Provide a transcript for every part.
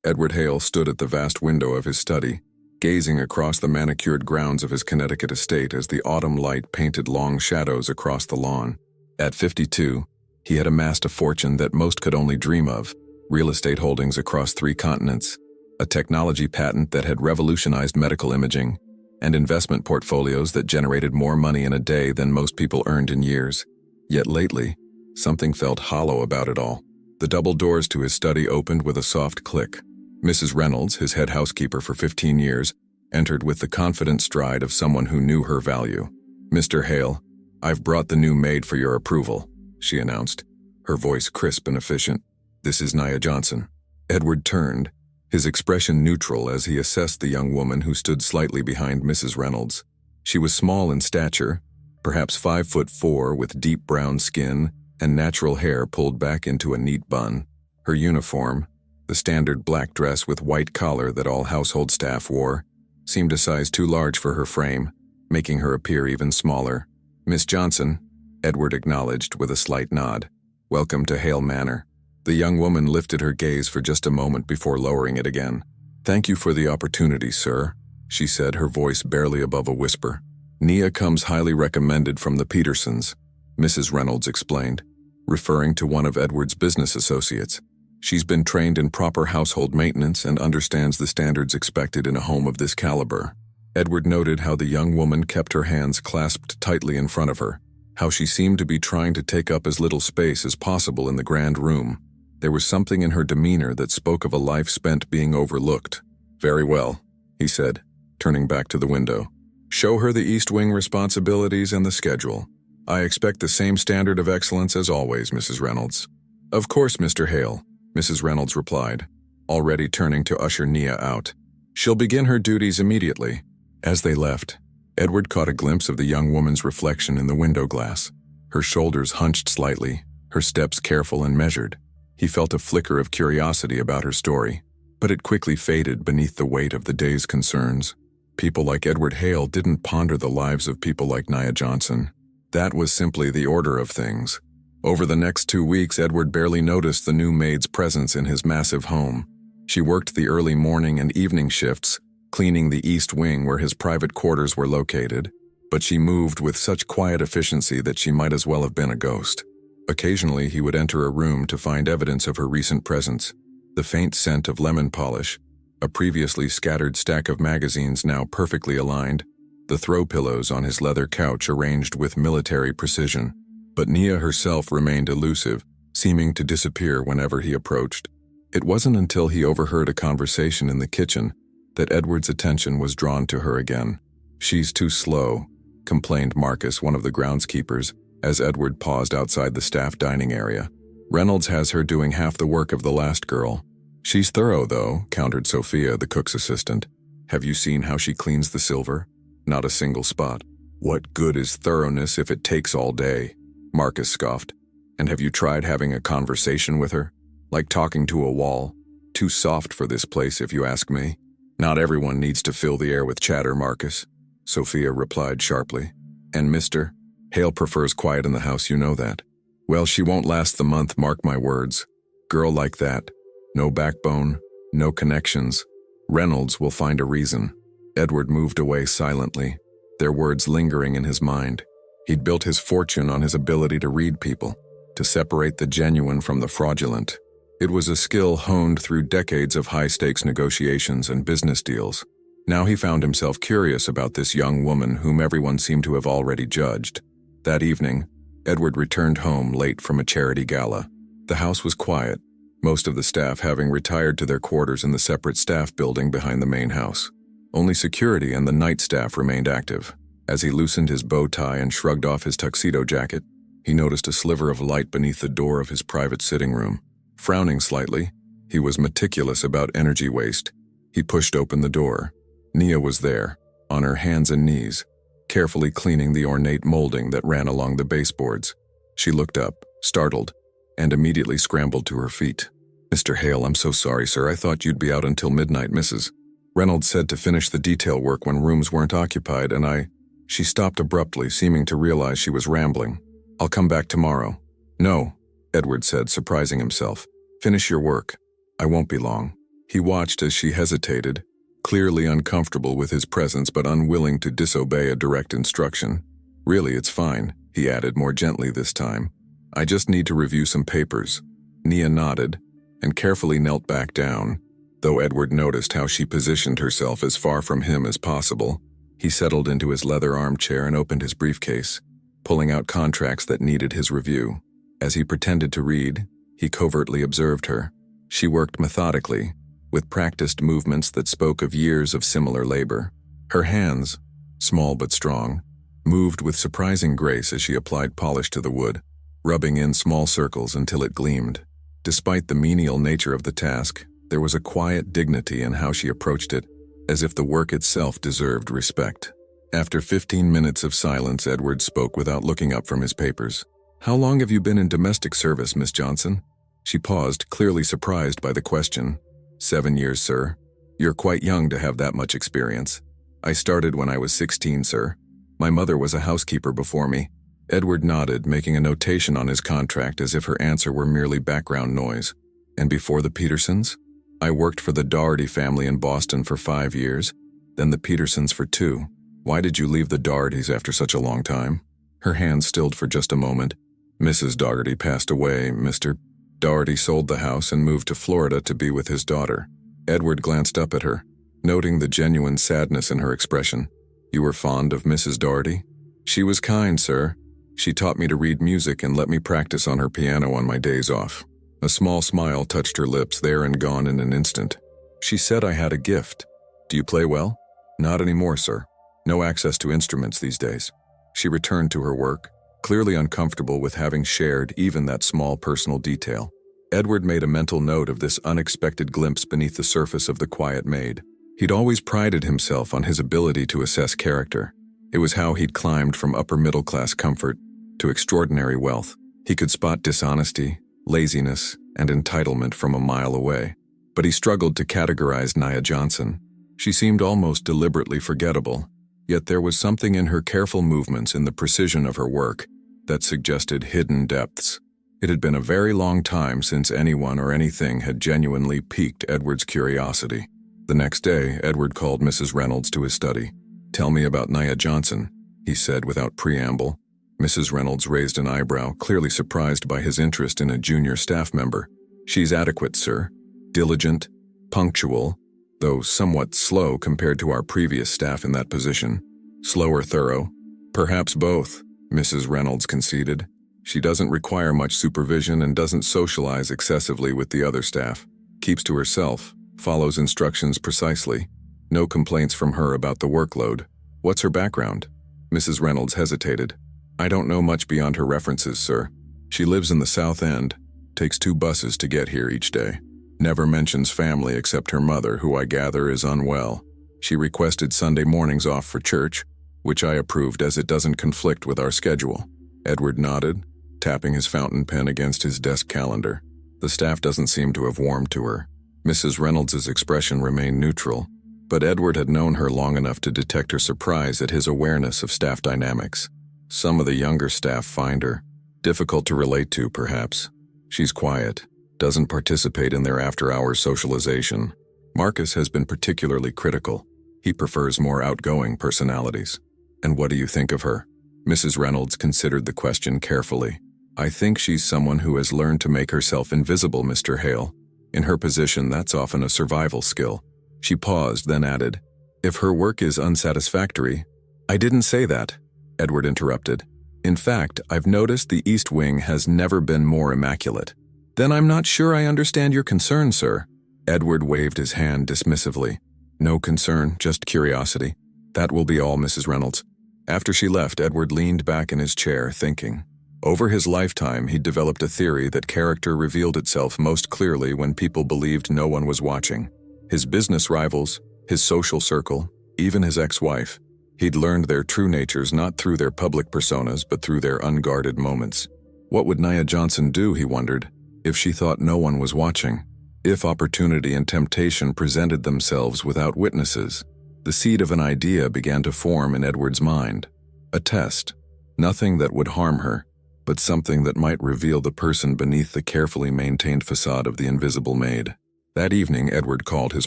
Edward Hale stood at the vast window of his study, gazing across the manicured grounds of his Connecticut estate as the autumn light painted long shadows across the lawn. At 52, he had amassed a fortune that most could only dream of: real estate holdings across 3 continents, a technology patent that had revolutionized medical imaging, and investment portfolios that generated more money in a day than most people earned in years. Yet lately, something felt hollow about it all. The double doors to his study opened with a soft click. Mrs. Reynolds, his head housekeeper for 15 years, entered with the confident stride of someone who knew her value. "Mr. Hale, I've brought the new maid for your approval," she announced, her voice crisp and efficient. "This is Nia Johnson." Edward turned, his expression neutral as he assessed the young woman who stood slightly behind Mrs. Reynolds. She was small in stature, perhaps 5'4", with deep brown skin and natural hair pulled back into a neat bun. Her uniform, the standard black dress with white collar that all household staff wore, seemed a size too large for her frame, making her appear even smaller. "Miss Johnson," Edward acknowledged with a slight nod. "Welcome to Hale Manor." The young woman lifted her gaze for just a moment before lowering it again. "Thank you for the opportunity, sir," she said, her voice barely above a whisper. "Nia comes highly recommended from the Petersons," Mrs. Reynolds explained, referring to one of Edward's business associates. "She's been trained in proper household maintenance and understands the standards expected in a home of this caliber." Edward noted how the young woman kept her hands clasped tightly in front of her, how she seemed to be trying to take up as little space as possible in the grand room. There was something in her demeanor that spoke of a life spent being overlooked. "Very well," he said, turning back to the window. "Show her the East Wing responsibilities and the schedule. I expect the same standard of excellence as always, Mrs. Reynolds." "Of course, Mr. Hale," Mrs. Reynolds replied, already turning to usher Nia out. "She'll begin her duties immediately." As they left, Edward caught a glimpse of the young woman's reflection in the window glass. Her shoulders hunched slightly, her steps careful and measured. He felt a flicker of curiosity about her story, but it quickly faded beneath the weight of the day's concerns. People like Edward Hale didn't ponder the lives of people like Nia Johnson. That was simply the order of things. Over the next 2 weeks, Edward barely noticed the new maid's presence in his massive home. She worked the early morning and evening shifts, cleaning the East Wing where his private quarters were located, but she moved with such quiet efficiency that she might as well have been a ghost. Occasionally, he would enter a room to find evidence of her recent presence: the faint scent of lemon polish, a previously scattered stack of magazines now perfectly aligned, the throw pillows on his leather couch arranged with military precision. But Nia herself remained elusive, seeming to disappear whenever he approached. It wasn't until he overheard a conversation in the kitchen that Edward's attention was drawn to her again. "She's too slow," complained Marcus, one of the groundskeepers, as Edward paused outside the staff dining area. "Reynolds has her doing half the work of the last girl." "She's thorough, though," countered Sophia, the cook's assistant. "Have you seen how she cleans the silver? Not a single spot." "What good is thoroughness if it takes all day?" Marcus scoffed. "And have you tried having a conversation with her? Like talking to a wall? Too soft for this place, if you ask me." "Not everyone needs to fill the air with chatter, Marcus," Sophia replied sharply. "And Mr. Hale prefers quiet in the house, you know that." "Well, she won't last the month, mark my words. Girl like that. No backbone, no connections. Reynolds will find a reason." Edward moved away silently, their words lingering in his mind. He'd built his fortune on his ability to read people, to separate the genuine from the fraudulent. It was a skill honed through decades of high-stakes negotiations and business deals. Now he found himself curious about this young woman whom everyone seemed to have already judged. That evening, Edward returned home late from a charity gala. The house was quiet, most of the staff having retired to their quarters in the separate staff building behind the main house. Only security and the night staff remained active. As he loosened his bow tie and shrugged off his tuxedo jacket, he noticed a sliver of light beneath the door of his private sitting room. Frowning slightly, he was meticulous about energy waste. He pushed open the door. Nia was there, on her hands and knees, carefully cleaning the ornate molding that ran along the baseboards. She looked up, startled, and immediately scrambled to her feet. "Mr. Hale, I'm so sorry, sir. I thought you'd be out until midnight, Mrs. Reynolds said to finish the detail work when rooms weren't occupied, and She stopped abruptly, seeming to realize she was rambling. "I'll come back tomorrow." "No," Edward said, surprising himself. "Finish your work. I won't be long." He watched as she hesitated, clearly uncomfortable with his presence but unwilling to disobey a direct instruction. "Really, it's fine," he added more gently this time. "I just need to review some papers." Nia nodded and carefully knelt back down. Though Edward noticed how she positioned herself as far from him as possible, he settled into his leather armchair and opened his briefcase, pulling out contracts that needed his review. As he pretended to read, he covertly observed her. She worked methodically, with practiced movements that spoke of years of similar labor. Her hands, small but strong, moved with surprising grace as she applied polish to the wood, rubbing in small circles until it gleamed. Despite the menial nature of the task, there was a quiet dignity in how she approached it, as if the work itself deserved respect. After 15 minutes of silence, Edward spoke without looking up from his papers. "How long have you been in domestic service, Miss Johnson?" She paused, clearly surprised by the question. 7 years, sir. You're quite young to have that much experience. I started when I was 16, sir. My mother was a housekeeper before me." Edward nodded, making a notation on his contract as if her answer were merely background noise. "And before the Petersons?" "I worked for the Doherty family in Boston for 5 years, then the Petersons for 2. "Why did you leave the Dohertys after such a long time?" Her hands stilled for just a moment. "Mrs. Doherty passed away. Mr. Doherty sold the house and moved to Florida to be with his daughter." Edward glanced up at her, noting the genuine sadness in her expression. "You were fond of Mrs. Doherty?" "She was kind, sir. She taught me to read music and let me practice on her piano on my days off." A small smile touched her lips, there and gone in an instant. "She said I had a gift. Do you play well?" "Not anymore, sir. No access to instruments these days." She returned to her work, clearly uncomfortable with having shared even that small personal detail. Edward made a mental note of this unexpected glimpse beneath the surface of the quiet maid. He'd always prided himself on his ability to assess character. It was how he'd climbed from upper middle-class comfort to extraordinary wealth. He could spot dishonesty, laziness, and entitlement from a mile away. But he struggled to categorize Nia Johnson. She seemed almost deliberately forgettable, yet there was something in her careful movements, in the precision of her work, that suggested hidden depths. It had been a very long time since anyone or anything had genuinely piqued Edward's curiosity. The next day, Edward called Mrs. Reynolds to his study. "Tell me about Nia Johnson," he said without preamble. Mrs. Reynolds raised an eyebrow, clearly surprised by his interest in a junior staff member. "She's adequate, sir. Diligent, punctual, though somewhat slow compared to our previous staff in that position. Slow or thorough?" "Perhaps both," Mrs. Reynolds conceded. "She doesn't require much supervision and doesn't socialize excessively with the other staff. Keeps to herself, follows instructions precisely. No complaints from her about the workload." "What's her background?" Mrs. Reynolds hesitated. "I don't know much beyond her references, sir. She lives in the South End, takes 2 buses to get here each day. Never mentions family except her mother, who I gather is unwell. She requested Sunday mornings off for church, which I approved as it doesn't conflict with our schedule." Edward nodded, tapping his fountain pen against his desk calendar. The staff doesn't seem to have warmed to her. Mrs. Reynolds' expression remained neutral, but Edward had known her long enough to detect her surprise at his awareness of staff dynamics. Some of the younger staff find her difficult to relate to, perhaps. She's quiet, doesn't participate in their after-hours socialization. Marcus has been particularly critical. He prefers more outgoing personalities. "And what do you think of her?" Mrs. Reynolds considered the question carefully. "I think she's someone who has learned to make herself invisible, Mr. Hale. In her position, that's often a survival skill." She paused, then added, "If her work is unsatisfactory—" "I didn't say that," Edward interrupted. "In fact, I've noticed the East Wing has never been more immaculate." "Then I'm not sure I understand your concern, sir." Edward waved his hand dismissively. "No concern, just curiosity. That will be all, Mrs. Reynolds." After she left, Edward leaned back in his chair, thinking. Over his lifetime, he'd developed a theory that character revealed itself most clearly when people believed no one was watching. His business rivals, his social circle, even his ex-wife. He'd learned their true natures not through their public personas but through their unguarded moments. What would Nia Johnson do, he wondered, if she thought no one was watching? If opportunity and temptation presented themselves without witnesses? The seed of an idea began to form in Edward's mind. A test. Nothing that would harm her, but something that might reveal the person beneath the carefully maintained facade of the invisible maid. That evening, Edward called his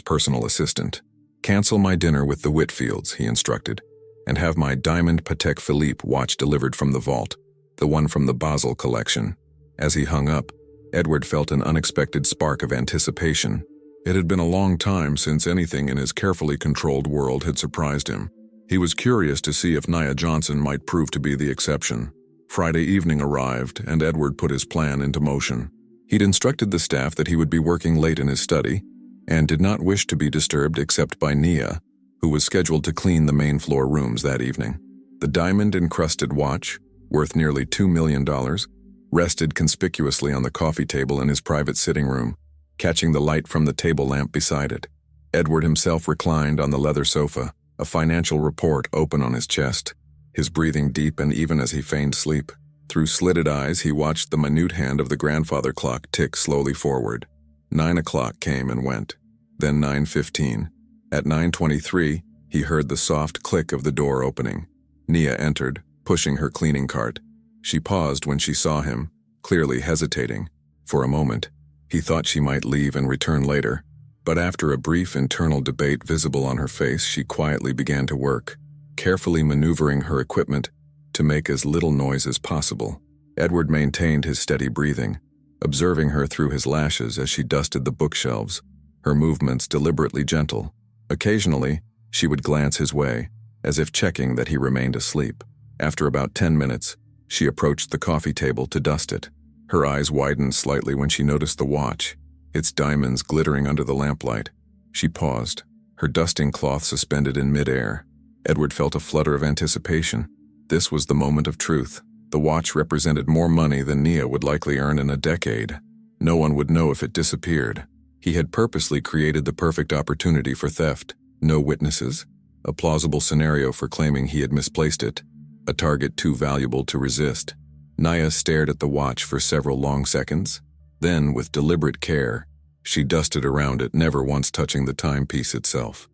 personal assistant. "Cancel my dinner with the Whitfields," he instructed, "and have my diamond Patek Philippe watch delivered from the vault, the one from the Basel collection." As he hung up, Edward felt an unexpected spark of anticipation. It had been a long time since anything in his carefully controlled world had surprised him. He was curious to see if Nia Johnson might prove to be the exception. Friday evening arrived, and Edward put his plan into motion. He'd instructed the staff that he would be working late in his study, and did not wish to be disturbed except by Nia, who was scheduled to clean the main floor rooms that evening. The diamond-encrusted watch, worth nearly $2 million, rested conspicuously on the coffee table in his private sitting room, catching the light from the table lamp beside it. Edward himself reclined on the leather sofa, a financial report open on his chest, his breathing deep and even as he feigned sleep. Through slitted eyes, he watched the minute hand of the grandfather clock tick slowly forward. 9 o'clock came and went, then 9:15. At 9:23, he heard the soft click of the door opening. Nia entered, pushing her cleaning cart. She paused when she saw him, clearly hesitating. For a moment, he thought she might leave and return later, but after a brief internal debate visible on her face, she quietly began to work, carefully maneuvering her equipment to make as little noise as possible. Edward maintained his steady breathing, observing her through his lashes as she dusted the bookshelves, her movements deliberately gentle. Occasionally, she would glance his way, as if checking that he remained asleep. After about 10 minutes, she approached the coffee table to dust it. Her eyes widened slightly when she noticed the watch, its diamonds glittering under the lamplight. She paused, her dusting cloth suspended in midair. Edward felt a flutter of anticipation. This was the moment of truth. The watch represented more money than Nia would likely earn in a decade. No one would know if it disappeared. He had purposely created the perfect opportunity for theft. No witnesses, a plausible scenario for claiming he had misplaced it, a target too valuable to resist. Nia stared at the watch for several long seconds. Then, with deliberate care, she dusted around it, never once touching the timepiece itself.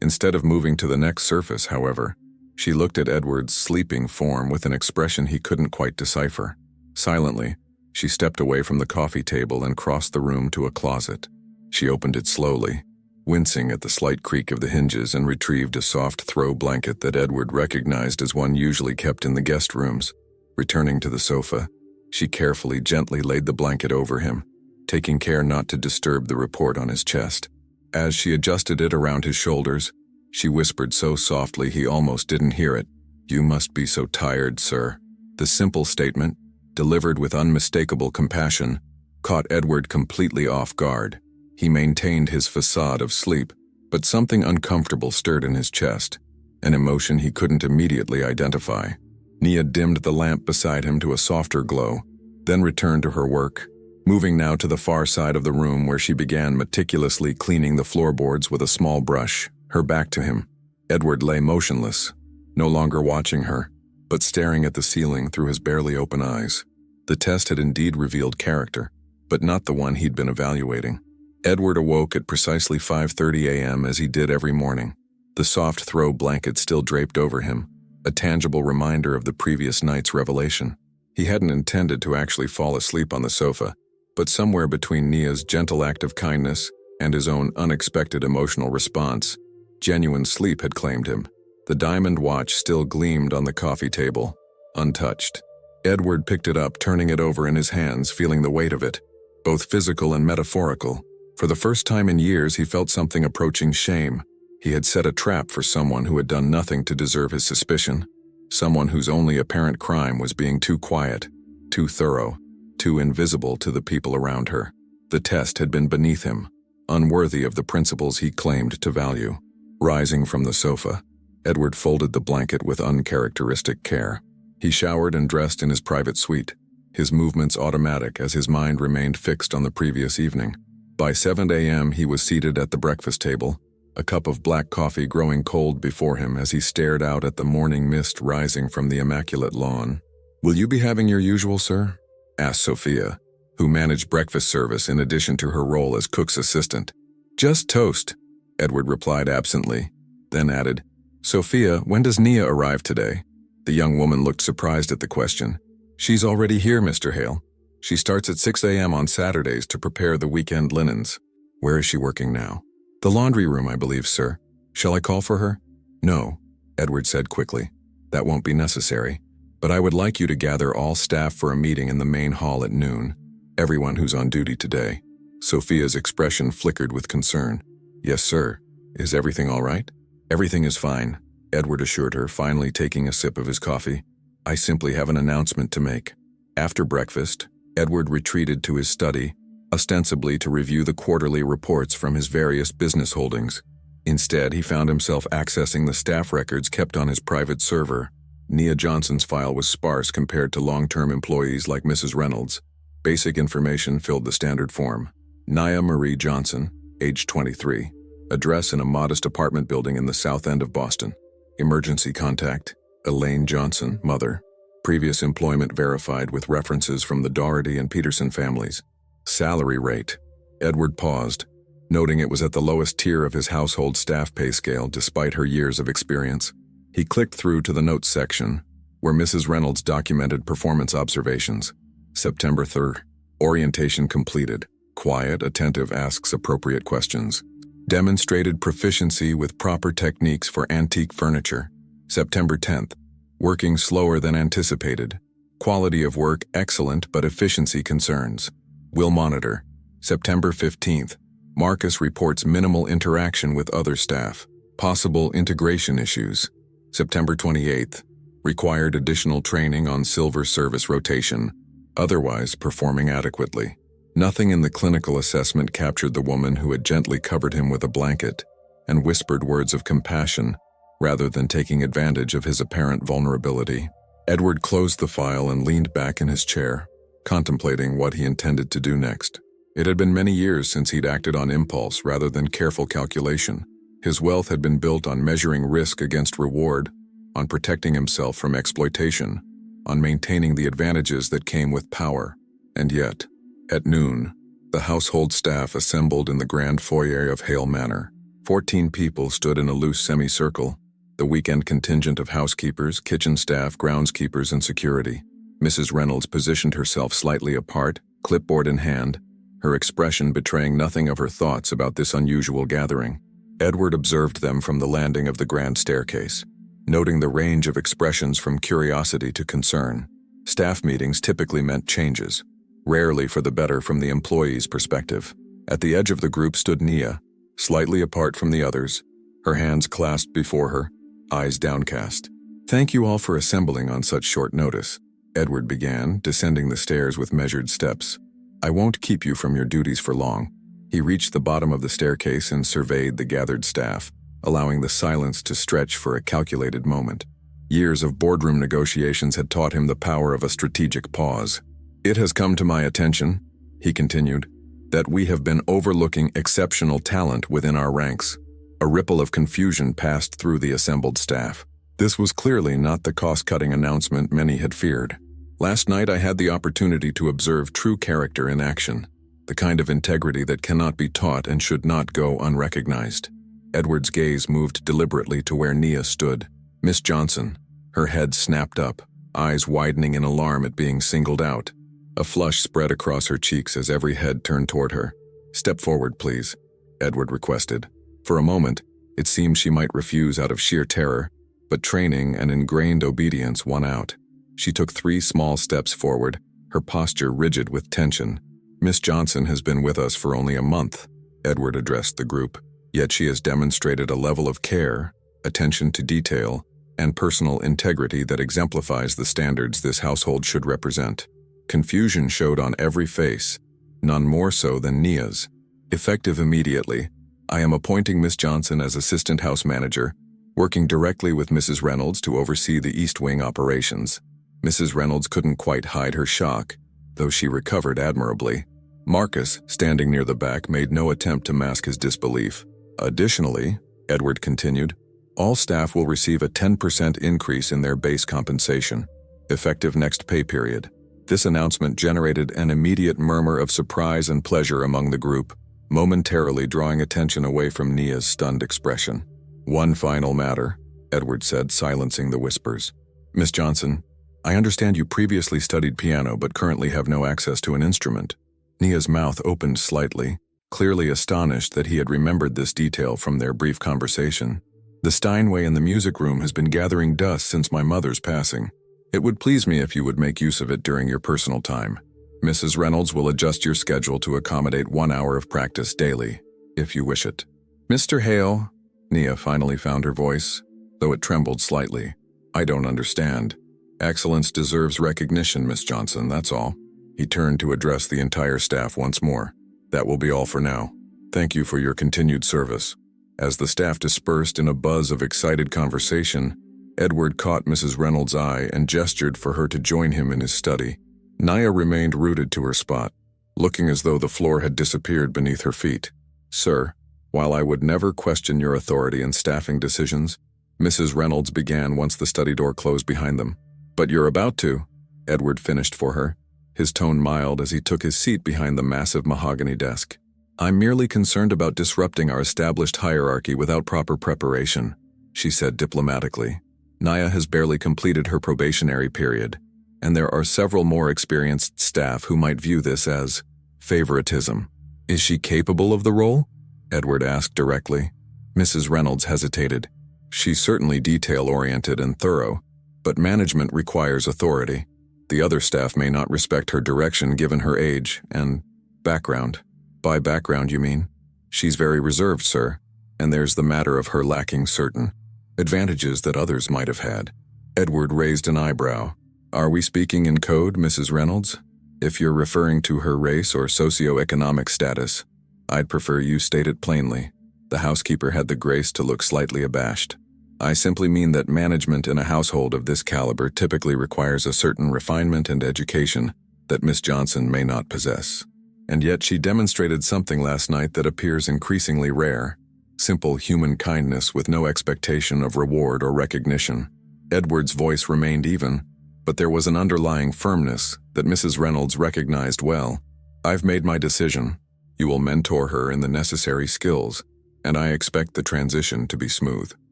Instead of moving to the next surface, however, she looked at Edward's sleeping form with an expression he couldn't quite decipher. Silently, she stepped away from the coffee table and crossed the room to a closet. She opened it slowly, wincing at the slight creak of the hinges, and retrieved a soft throw blanket that Edward recognized as one usually kept in the guest rooms. Returning to the sofa, she carefully, gently laid the blanket over him, taking care not to disturb the report on his chest. As she adjusted it around his shoulders, she whispered so softly he almost didn't hear it, "You must be so tired, sir." The simple statement, delivered with unmistakable compassion, caught Edward completely off guard. He maintained his facade of sleep, but something uncomfortable stirred in his chest, an emotion he couldn't immediately identify. Nia dimmed the lamp beside him to a softer glow, then returned to her work, moving now to the far side of the room where she began meticulously cleaning the floorboards with a small brush, her back to him. Edward lay motionless, no longer watching her, but staring at the ceiling through his barely open eyes. The test had indeed revealed character, but not the one he'd been evaluating. Edward awoke at precisely 5:30 a.m. as he did every morning, the soft throw blanket still draped over him, a tangible reminder of the previous night's revelation. He hadn't intended to actually fall asleep on the sofa, but somewhere between Nia's gentle act of kindness and his own unexpected emotional response, genuine sleep had claimed him. The diamond watch still gleamed on the coffee table, untouched. Edward picked it up, turning it over in his hands, feeling the weight of it, both physical and metaphorical. For the first time in years, he felt something approaching shame. He had set a trap for someone who had done nothing to deserve his suspicion, someone whose only apparent crime was being too quiet, too thorough, too invisible to the people around her. The test had been beneath him, unworthy of the principles he claimed to value. Rising from the sofa, Edward folded the blanket with uncharacteristic care. He showered and dressed in his private suite, his movements automatic as his mind remained fixed on the previous evening. By 7 a.m. he was seated at the breakfast table, a cup of black coffee growing cold before him as he stared out at the morning mist rising from the immaculate lawn. "Will you be having your usual, sir?" asked Sophia, who managed breakfast service in addition to her role as cook's assistant. "Just toast," Edward replied absently, then added, "Sophia, when does Nia arrive today?" The young woman looked surprised at the question. "She's already here, Mr. Hale. She starts at 6 a.m. on Saturdays to prepare the weekend linens." Where is she working now? The laundry room, I believe, sir. Shall I call for her? No, Edward said quickly. That won't be necessary. But I would like you to gather all staff for a meeting in the main hall at noon. Everyone who's on duty today. Sophia's expression flickered with concern. Yes, sir. Is everything all right? Everything is fine, Edward assured her, finally taking a sip of his coffee. I simply have an announcement to make. After breakfast, Edward retreated to his study, ostensibly to review the quarterly reports from his various business holdings. Instead, he found himself accessing the staff records kept on his private server. Nia Johnson's file was sparse compared to long-term employees like Mrs. Reynolds. Basic information filled the standard form. Nia Marie Johnson, age 23. Address in a modest apartment building in the South End of Boston. Emergency contact, Elaine Johnson, mother. Previous employment verified with references from the Doherty and Peterson families. Salary rate. Edward paused, noting it was at the lowest tier of his household staff pay scale despite her years of experience. He clicked through to the notes section, where Mrs. Reynolds documented performance observations. September 3rd. Orientation completed. Quiet, attentive, asks appropriate questions. Demonstrated proficiency with proper techniques for antique furniture. September 10th. Working slower than anticipated. Quality of work excellent but efficiency concerns. Will monitor. September 15th. Marcus reports minimal interaction with other staff. Possible integration issues. September 28th. Required additional training on silver service rotation. Otherwise performing adequately. Nothing in the clinical assessment captured the woman who had gently covered him with a blanket and whispered words of compassion rather than taking advantage of his apparent vulnerability. Edward closed the file and leaned back in his chair, contemplating what he intended to do next. It had been many years since he'd acted on impulse rather than careful calculation. His wealth had been built on measuring risk against reward, on protecting himself from exploitation, on maintaining the advantages that came with power. And yet, at noon, the household staff assembled in the grand foyer of Hale Manor. 14 people stood in a loose semicircle, the weekend contingent of housekeepers, kitchen staff, groundskeepers, and security. Mrs. Reynolds positioned herself slightly apart, clipboard in hand, her expression betraying nothing of her thoughts about this unusual gathering. Edward observed them from the landing of the grand staircase, noting the range of expressions from curiosity to concern. Staff meetings typically meant changes, rarely for the better from the employee's perspective. At the edge of the group stood Nia, slightly apart from the others, her hands clasped before her, eyes downcast. Thank you all for assembling on such short notice, Edward began, descending the stairs with measured steps. I won't keep you from your duties for long. He reached the bottom of the staircase and surveyed the gathered staff, allowing the silence to stretch for a calculated moment. Years of boardroom negotiations had taught him the power of a strategic pause. It has come to my attention, he continued, that we have been overlooking exceptional talent within our ranks. A ripple of confusion passed through the assembled staff. This was clearly not the cost-cutting announcement many had feared. Last night I had the opportunity to observe true character in action, the kind of integrity that cannot be taught and should not go unrecognized. Edward's gaze moved deliberately to where Nia stood. Miss Johnson, her head snapped up, eyes widening in alarm at being singled out. A flush spread across her cheeks as every head turned toward her. Step forward, please, Edward requested. For a moment, it seemed she might refuse out of sheer terror, but training and ingrained obedience won out. She took 3 small steps forward, her posture rigid with tension. Miss Johnson has been with us for only a month, Edward addressed the group, yet she has demonstrated a level of care, attention to detail, and personal integrity that exemplifies the standards this household should represent. Confusion showed on every face, none more so than Nia's. Effective immediately, I am appointing Miss Johnson as assistant house manager, working directly with Mrs. Reynolds to oversee the East Wing operations. Mrs. Reynolds couldn't quite hide her shock, though she recovered admirably. Marcus, standing near the back, made no attempt to mask his disbelief. Additionally, Edward continued, all staff will receive a 10% increase in their base compensation, effective next pay period. This announcement generated an immediate murmur of surprise and pleasure among the group, momentarily drawing attention away from Nia's stunned expression. One final matter, Edward said, silencing the whispers. Miss Johnson, I understand you previously studied piano but currently have no access to an instrument. Nia's mouth opened slightly, clearly astonished that he had remembered this detail from their brief conversation. "The Steinway in the music room has been gathering dust since my mother's passing. It would please me if you would make use of it during your personal time. Mrs. Reynolds will adjust your schedule to accommodate 1 hour of practice daily, if you wish it." "Mr. Hale," Nia finally found her voice, though it trembled slightly. "I don't understand. Excellence deserves recognition, Miss Johnson, that's all." He turned to address the entire staff once more. "That will be all for now. Thank you for your continued service." As the staff dispersed in a buzz of excited conversation, Edward caught Mrs. Reynolds' eye and gestured for her to join him in his study. Nia remained rooted to her spot, looking as though the floor had disappeared beneath her feet. "Sir, while I would never question your authority in staffing decisions," Mrs. Reynolds began once the study door closed behind them. "But you're about to," Edward finished for her, his tone mild as he took his seat behind the massive mahogany desk. "I'm merely concerned about disrupting our established hierarchy without proper preparation," she said diplomatically. "Nia has barely completed her probationary period, and there are several more experienced staff who might view this as favoritism." "Is she capable of the role?" Edward asked directly. Mrs. Reynolds hesitated. "She's certainly detail-oriented and thorough, but management requires authority. The other staff may not respect her direction given her age and background." "By background, you mean?" "She's very reserved, sir, and there's the matter of her lacking certain advantages that others might have had." Edward raised an eyebrow. "Are we speaking in code, Mrs. Reynolds? If you're referring to her race or socioeconomic status, I'd prefer you state it plainly." The housekeeper had the grace to look slightly abashed. "I simply mean that management in a household of this caliber typically requires a certain refinement and education that Miss Johnson may not possess. And yet she demonstrated something last night that appears increasingly rare. Simple human kindness with no expectation of reward or recognition." Edward's voice remained even, but there was an underlying firmness that Mrs. Reynolds recognized well. "I've made my decision. You will mentor her in the necessary skills, and I expect the transition to be smooth."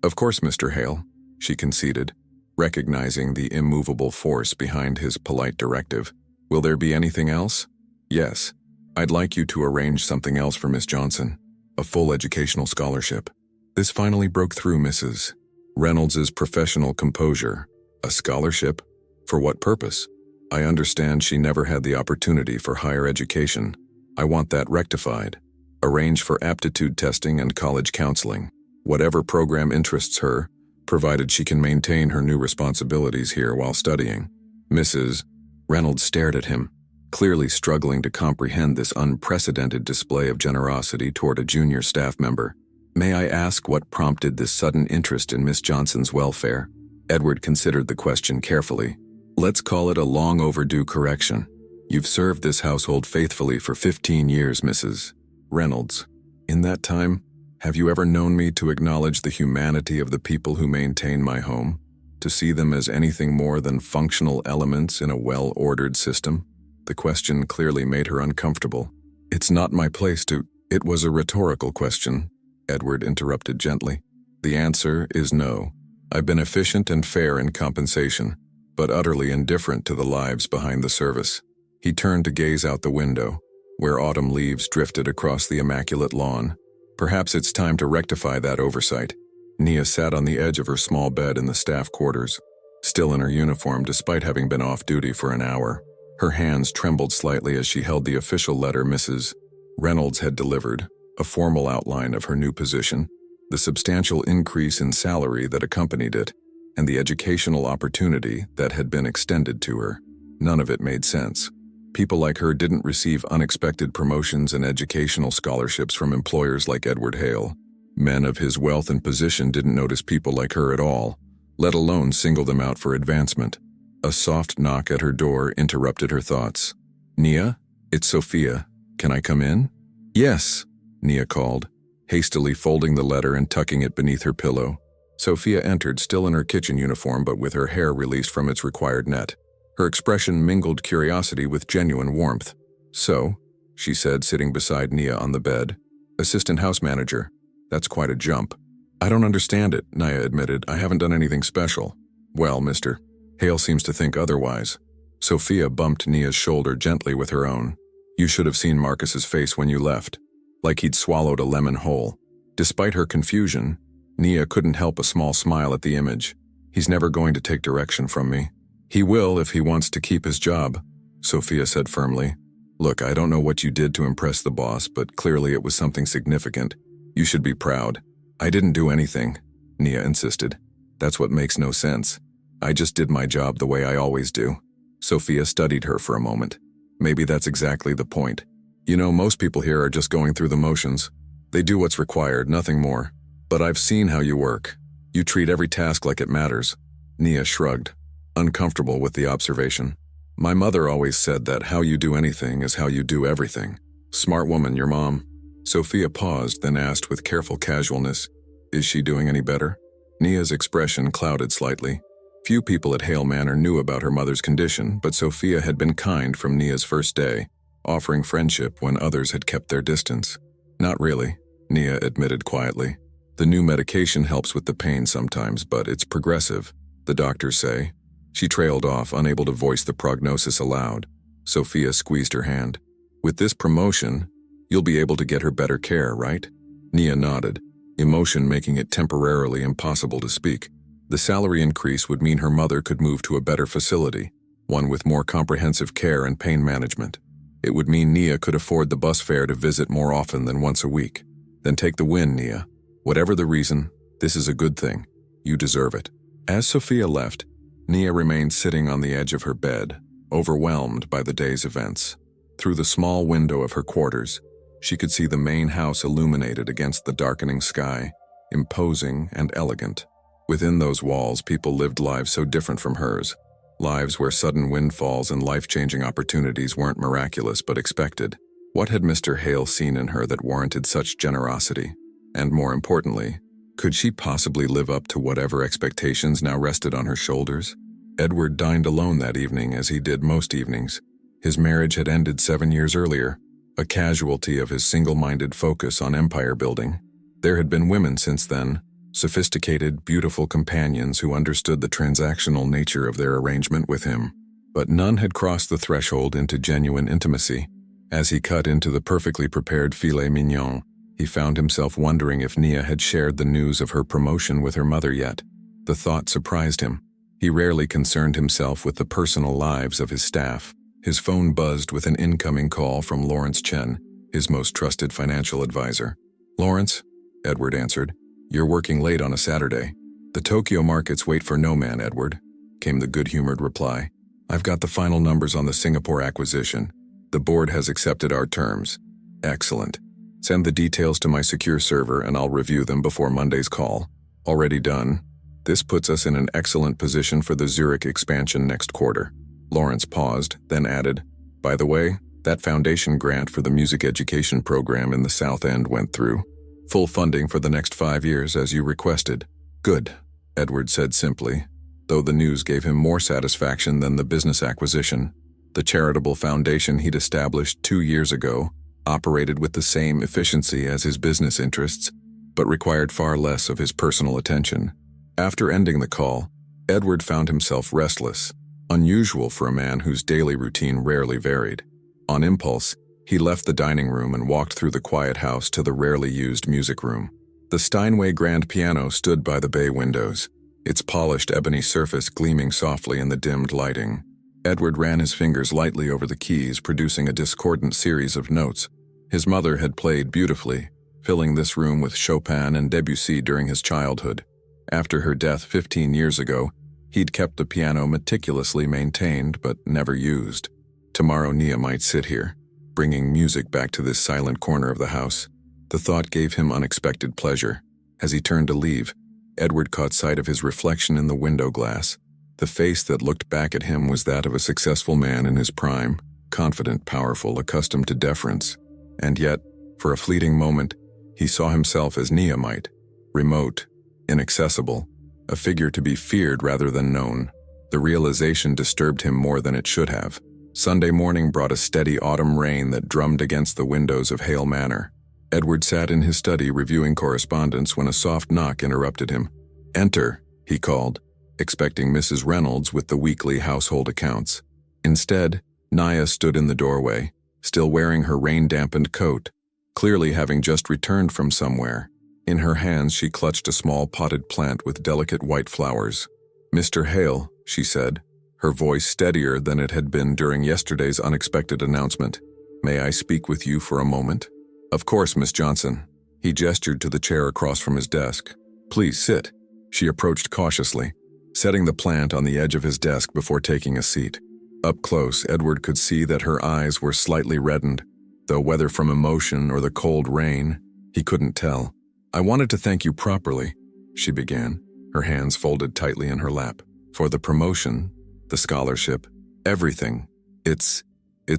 "Of course, Mr. Hale," she conceded, recognizing the immovable force behind his polite directive. "Will there be anything else?" "Yes. I'd like you to arrange something else for Miss Johnson. A full educational scholarship." This finally broke through Mrs. Reynolds's professional composure. "A scholarship? For what purpose?" "I understand she never had the opportunity for higher education. I want that rectified. Arrange for aptitude testing and college counseling. Whatever program interests her, provided she can maintain her new responsibilities here while studying." Mrs. Reynolds stared at him, clearly struggling to comprehend this unprecedented display of generosity toward a junior staff member. "May I ask what prompted this sudden interest in Miss Johnson's welfare?" Edward considered the question carefully. "Let's call it a long overdue correction. You've served this household faithfully for 15 years, Mrs. Reynolds. In that time, have you ever known me to acknowledge the humanity of the people who maintain my home? To see them as anything more than functional elements in a well-ordered system?" The question clearly made her uncomfortable. "It's not my place to—" "It was a rhetorical question," Edward interrupted gently. "The answer is no. I've been efficient and fair in compensation, but utterly indifferent to the lives behind the service." He turned to gaze out the window, where autumn leaves drifted across the immaculate lawn. "Perhaps it's time to rectify that oversight." Nia sat on the edge of her small bed in the staff quarters, still in her uniform despite having been off duty for an hour. Her hands trembled slightly as she held the official letter Mrs. Reynolds had delivered, a formal outline of her new position, the substantial increase in salary that accompanied it, and the educational opportunity that had been extended to her. None of it made sense. People like her didn't receive unexpected promotions and educational scholarships from employers like Edward Hale. Men of his wealth and position didn't notice people like her at all, let alone single them out for advancement. A soft knock at her door interrupted her thoughts. "Nia, it's Sophia. Can I come in?" "Yes," Nia called, hastily folding the letter and tucking it beneath her pillow. Sophia entered, still in her kitchen uniform but with her hair released from its required net. Her expression mingled curiosity with genuine warmth. "So," she said, sitting beside Nia on the bed. "Assistant house manager. That's quite a jump." "I don't understand it," Nia admitted. "I haven't done anything special." "Well, Mr. Hale seems to think otherwise." Sophia bumped Nia's shoulder gently with her own. "You should have seen Marcus's face when you left. like he'd swallowed a lemon whole. Despite her confusion, Nia couldn't help a small smile at the image. He's never going to take direction from me. He will if he wants to keep his job, Sophia said firmly. Look, I don't know what you did to impress the boss, but clearly it was something significant. You should be proud. I didn't do anything, Nia insisted. That's what makes no sense. I just did my job the way I always do. Sophia studied her for a moment. Maybe that's exactly the point. You know, most people here are just going through the motions. They do what's required, nothing more. But I've seen how you work. You treat every task like it matters. Nia shrugged, uncomfortable with the observation. My mother always said that how you do anything is how you do everything. Smart woman, your mom. Sophia paused, then asked with careful casualness, is she doing any better? Nia's expression clouded slightly. Few people at Hale Manor knew about her mother's condition, but Sophia had been kind from Nia's first day, offering friendship when others had kept their distance. Not really, Nia admitted quietly. The new medication helps with the pain sometimes, but it's progressive, the doctors say. She trailed off, unable to voice the prognosis aloud. Sophia squeezed her hand. With this promotion, you'll be able to get her better care, right? Nia nodded, emotion making it temporarily impossible to speak. The salary increase would mean her mother could move to a better facility, one with more comprehensive care and pain management. It would mean Nia could afford the bus fare to visit more often than once a week. Then take the win, Nia. Whatever the reason, this is a good thing. You deserve it. As Sophia left, Nia remained sitting on the edge of her bed, overwhelmed by the day's events. Through the small window of her quarters, she could see the main house illuminated against the darkening sky, imposing and elegant. Within those walls, people lived lives so different from hers, lives where sudden windfalls and life-changing opportunities weren't miraculous but expected. What had Mr. Hale seen in her that warranted such generosity? And more importantly, could she possibly live up to whatever expectations now rested on her shoulders? Edward dined alone that evening, as he did most evenings. His marriage had ended 7 years earlier, a casualty of his single-minded focus on empire building. There had been women since then, sophisticated, beautiful companions who understood the transactional nature of their arrangement with him. But none had crossed the threshold into genuine intimacy. As he cut into the perfectly prepared filet mignon, he found himself wondering if Nia had shared the news of her promotion with her mother yet. The thought surprised him. He rarely concerned himself with the personal lives of his staff. His phone buzzed with an incoming call from Lawrence Chen, his most trusted financial advisor. Lawrence, Edward answered. You're working late on a Saturday. The Tokyo markets wait for no man, Edward, came the good-humored reply. I've got the final numbers on the Singapore acquisition. The board has accepted our terms. Excellent. Send the details to my secure server and I'll review them before Monday's call. Already done. This puts us in an excellent position for the Zurich expansion next quarter. Lawrence paused, then added, by the way, that foundation grant for the music education program in the South End went through. Full funding for the next 5 years as you requested. Good, Edward said simply, though the news gave him more satisfaction than the business acquisition. The charitable foundation he'd established 2 years ago operated with the same efficiency as his business interests, but required far less of his personal attention. After ending the call, Edward found himself restless, unusual for a man whose daily routine rarely varied. On impulse, he left the dining room and walked through the quiet house to the rarely used music room. The Steinway grand piano stood by the bay windows, its polished ebony surface gleaming softly in the dimmed lighting. Edward ran his fingers lightly over the keys, producing a discordant series of notes. His mother had played beautifully, filling this room with Chopin and Debussy during his childhood. After her death 15 years ago, he'd kept the piano meticulously maintained but never used. Tomorrow Nia might sit here, bringing music back to this silent corner of the house. The thought gave him unexpected pleasure. As he turned to leave, Edward caught sight of his reflection in the window glass. The face that looked back at him was that of a successful man in his prime, confident, powerful, accustomed to deference. And yet, for a fleeting moment, he saw himself as Nia might, remote, inaccessible, a figure to be feared rather than known. The realization disturbed him more than it should have. Sunday morning brought a steady autumn rain that drummed against the windows of Hale Manor. Edward sat in his study reviewing correspondence when a soft knock interrupted him. "Enter," he called, expecting Mrs. Reynolds with the weekly household accounts. Instead, Nia stood in the doorway, still wearing her rain-dampened coat. clearly having just returned from somewhere. In her hands she clutched a small potted plant with delicate white flowers. "Mr. Hale," she said, her voice steadier than it had been during yesterday's unexpected announcement. "May I speak with you for a moment?" "Of course, Miss Johnson." He gestured to the chair across from his desk. "Please sit." She approached cautiously, setting the plant on the edge of his desk before taking a seat. Up close, Edward could see that her eyes were slightly reddened, though whether from emotion or the cold rain, he couldn't tell. "I wanted to thank you properly," she began, her hands folded tightly in her lap. "For the promotion, the scholarship, everything. It's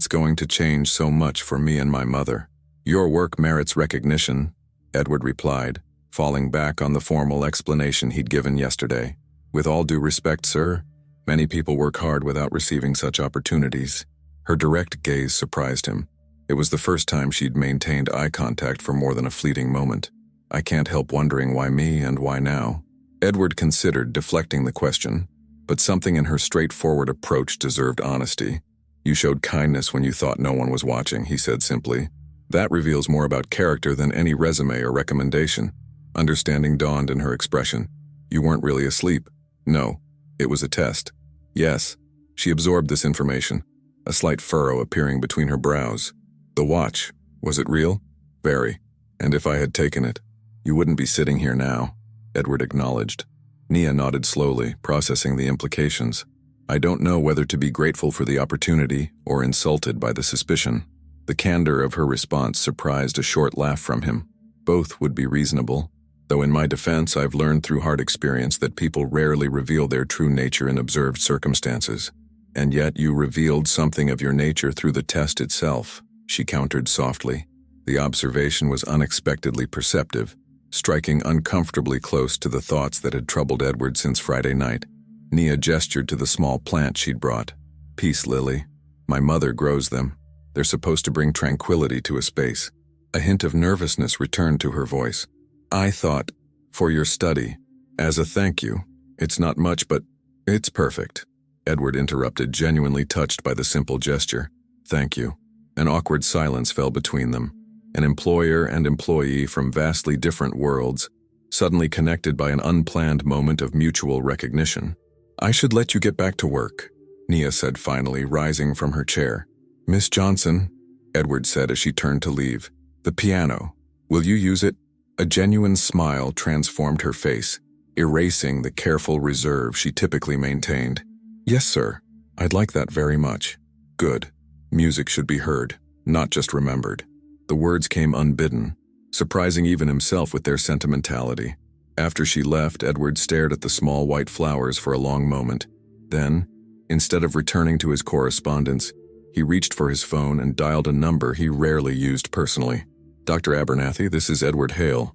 going to change so much for me and my mother." "Your work merits recognition," Edward replied, falling back on the formal explanation he'd given yesterday. "With all due respect, sir, many people work hard without receiving such opportunities." Her direct gaze surprised him. It was the first time she'd maintained eye contact for more than a fleeting moment. "I can't help wondering why me and why now." Edward considered deflecting the question, but something in her straightforward approach deserved honesty. "You showed kindness when you thought no one was watching," he said simply. "That reveals more about character than any resume or recommendation." Understanding dawned in her expression. "You weren't really asleep." "No, it was a test." "Yes." She absorbed this information, a slight furrow appearing between her brows. "The watch, was it real?" "Very. And if I had taken it, you wouldn't be sitting here now," Edward acknowledged. Nia nodded slowly, processing the implications. "I don't know whether to be grateful for the opportunity or insulted by the suspicion." The candor of her response surprised a short laugh from him. "Both would be reasonable, though in my defense I've learned through hard experience that people rarely reveal their true nature in observed circumstances. And yet you revealed something of your nature through the test itself," she countered softly. The observation was unexpectedly perceptive, striking uncomfortably close to the thoughts that had troubled Edward since Friday night. Nia gestured to the small plant she'd brought. "Peace lily. My mother grows them. They're supposed to bring tranquility to a space." A hint of nervousness returned to her voice. "I thought, for your study, as a thank you. It's not much, but it's perfect." Edward interrupted, genuinely touched by the simple gesture. "Thank you." An awkward silence fell between them. An employer and employee from vastly different worlds, suddenly connected by an unplanned moment of mutual recognition. "I should let you get back to work," Nia said finally, rising from her chair. "Miss Johnson," Edward said as she turned to leave, "the piano. Will you use it?" A genuine smile transformed her face, erasing the careful reserve she typically maintained. "Yes, sir. I'd like that very much." "Good. Music should be heard, not just remembered." The words came unbidden, surprising even himself with their sentimentality. After she left, Edward stared at the small white flowers for a long moment. Then, instead of returning to his correspondence, he reached for his phone and dialed a number he rarely used personally. "Dr. Abernathy, this is Edward Hale.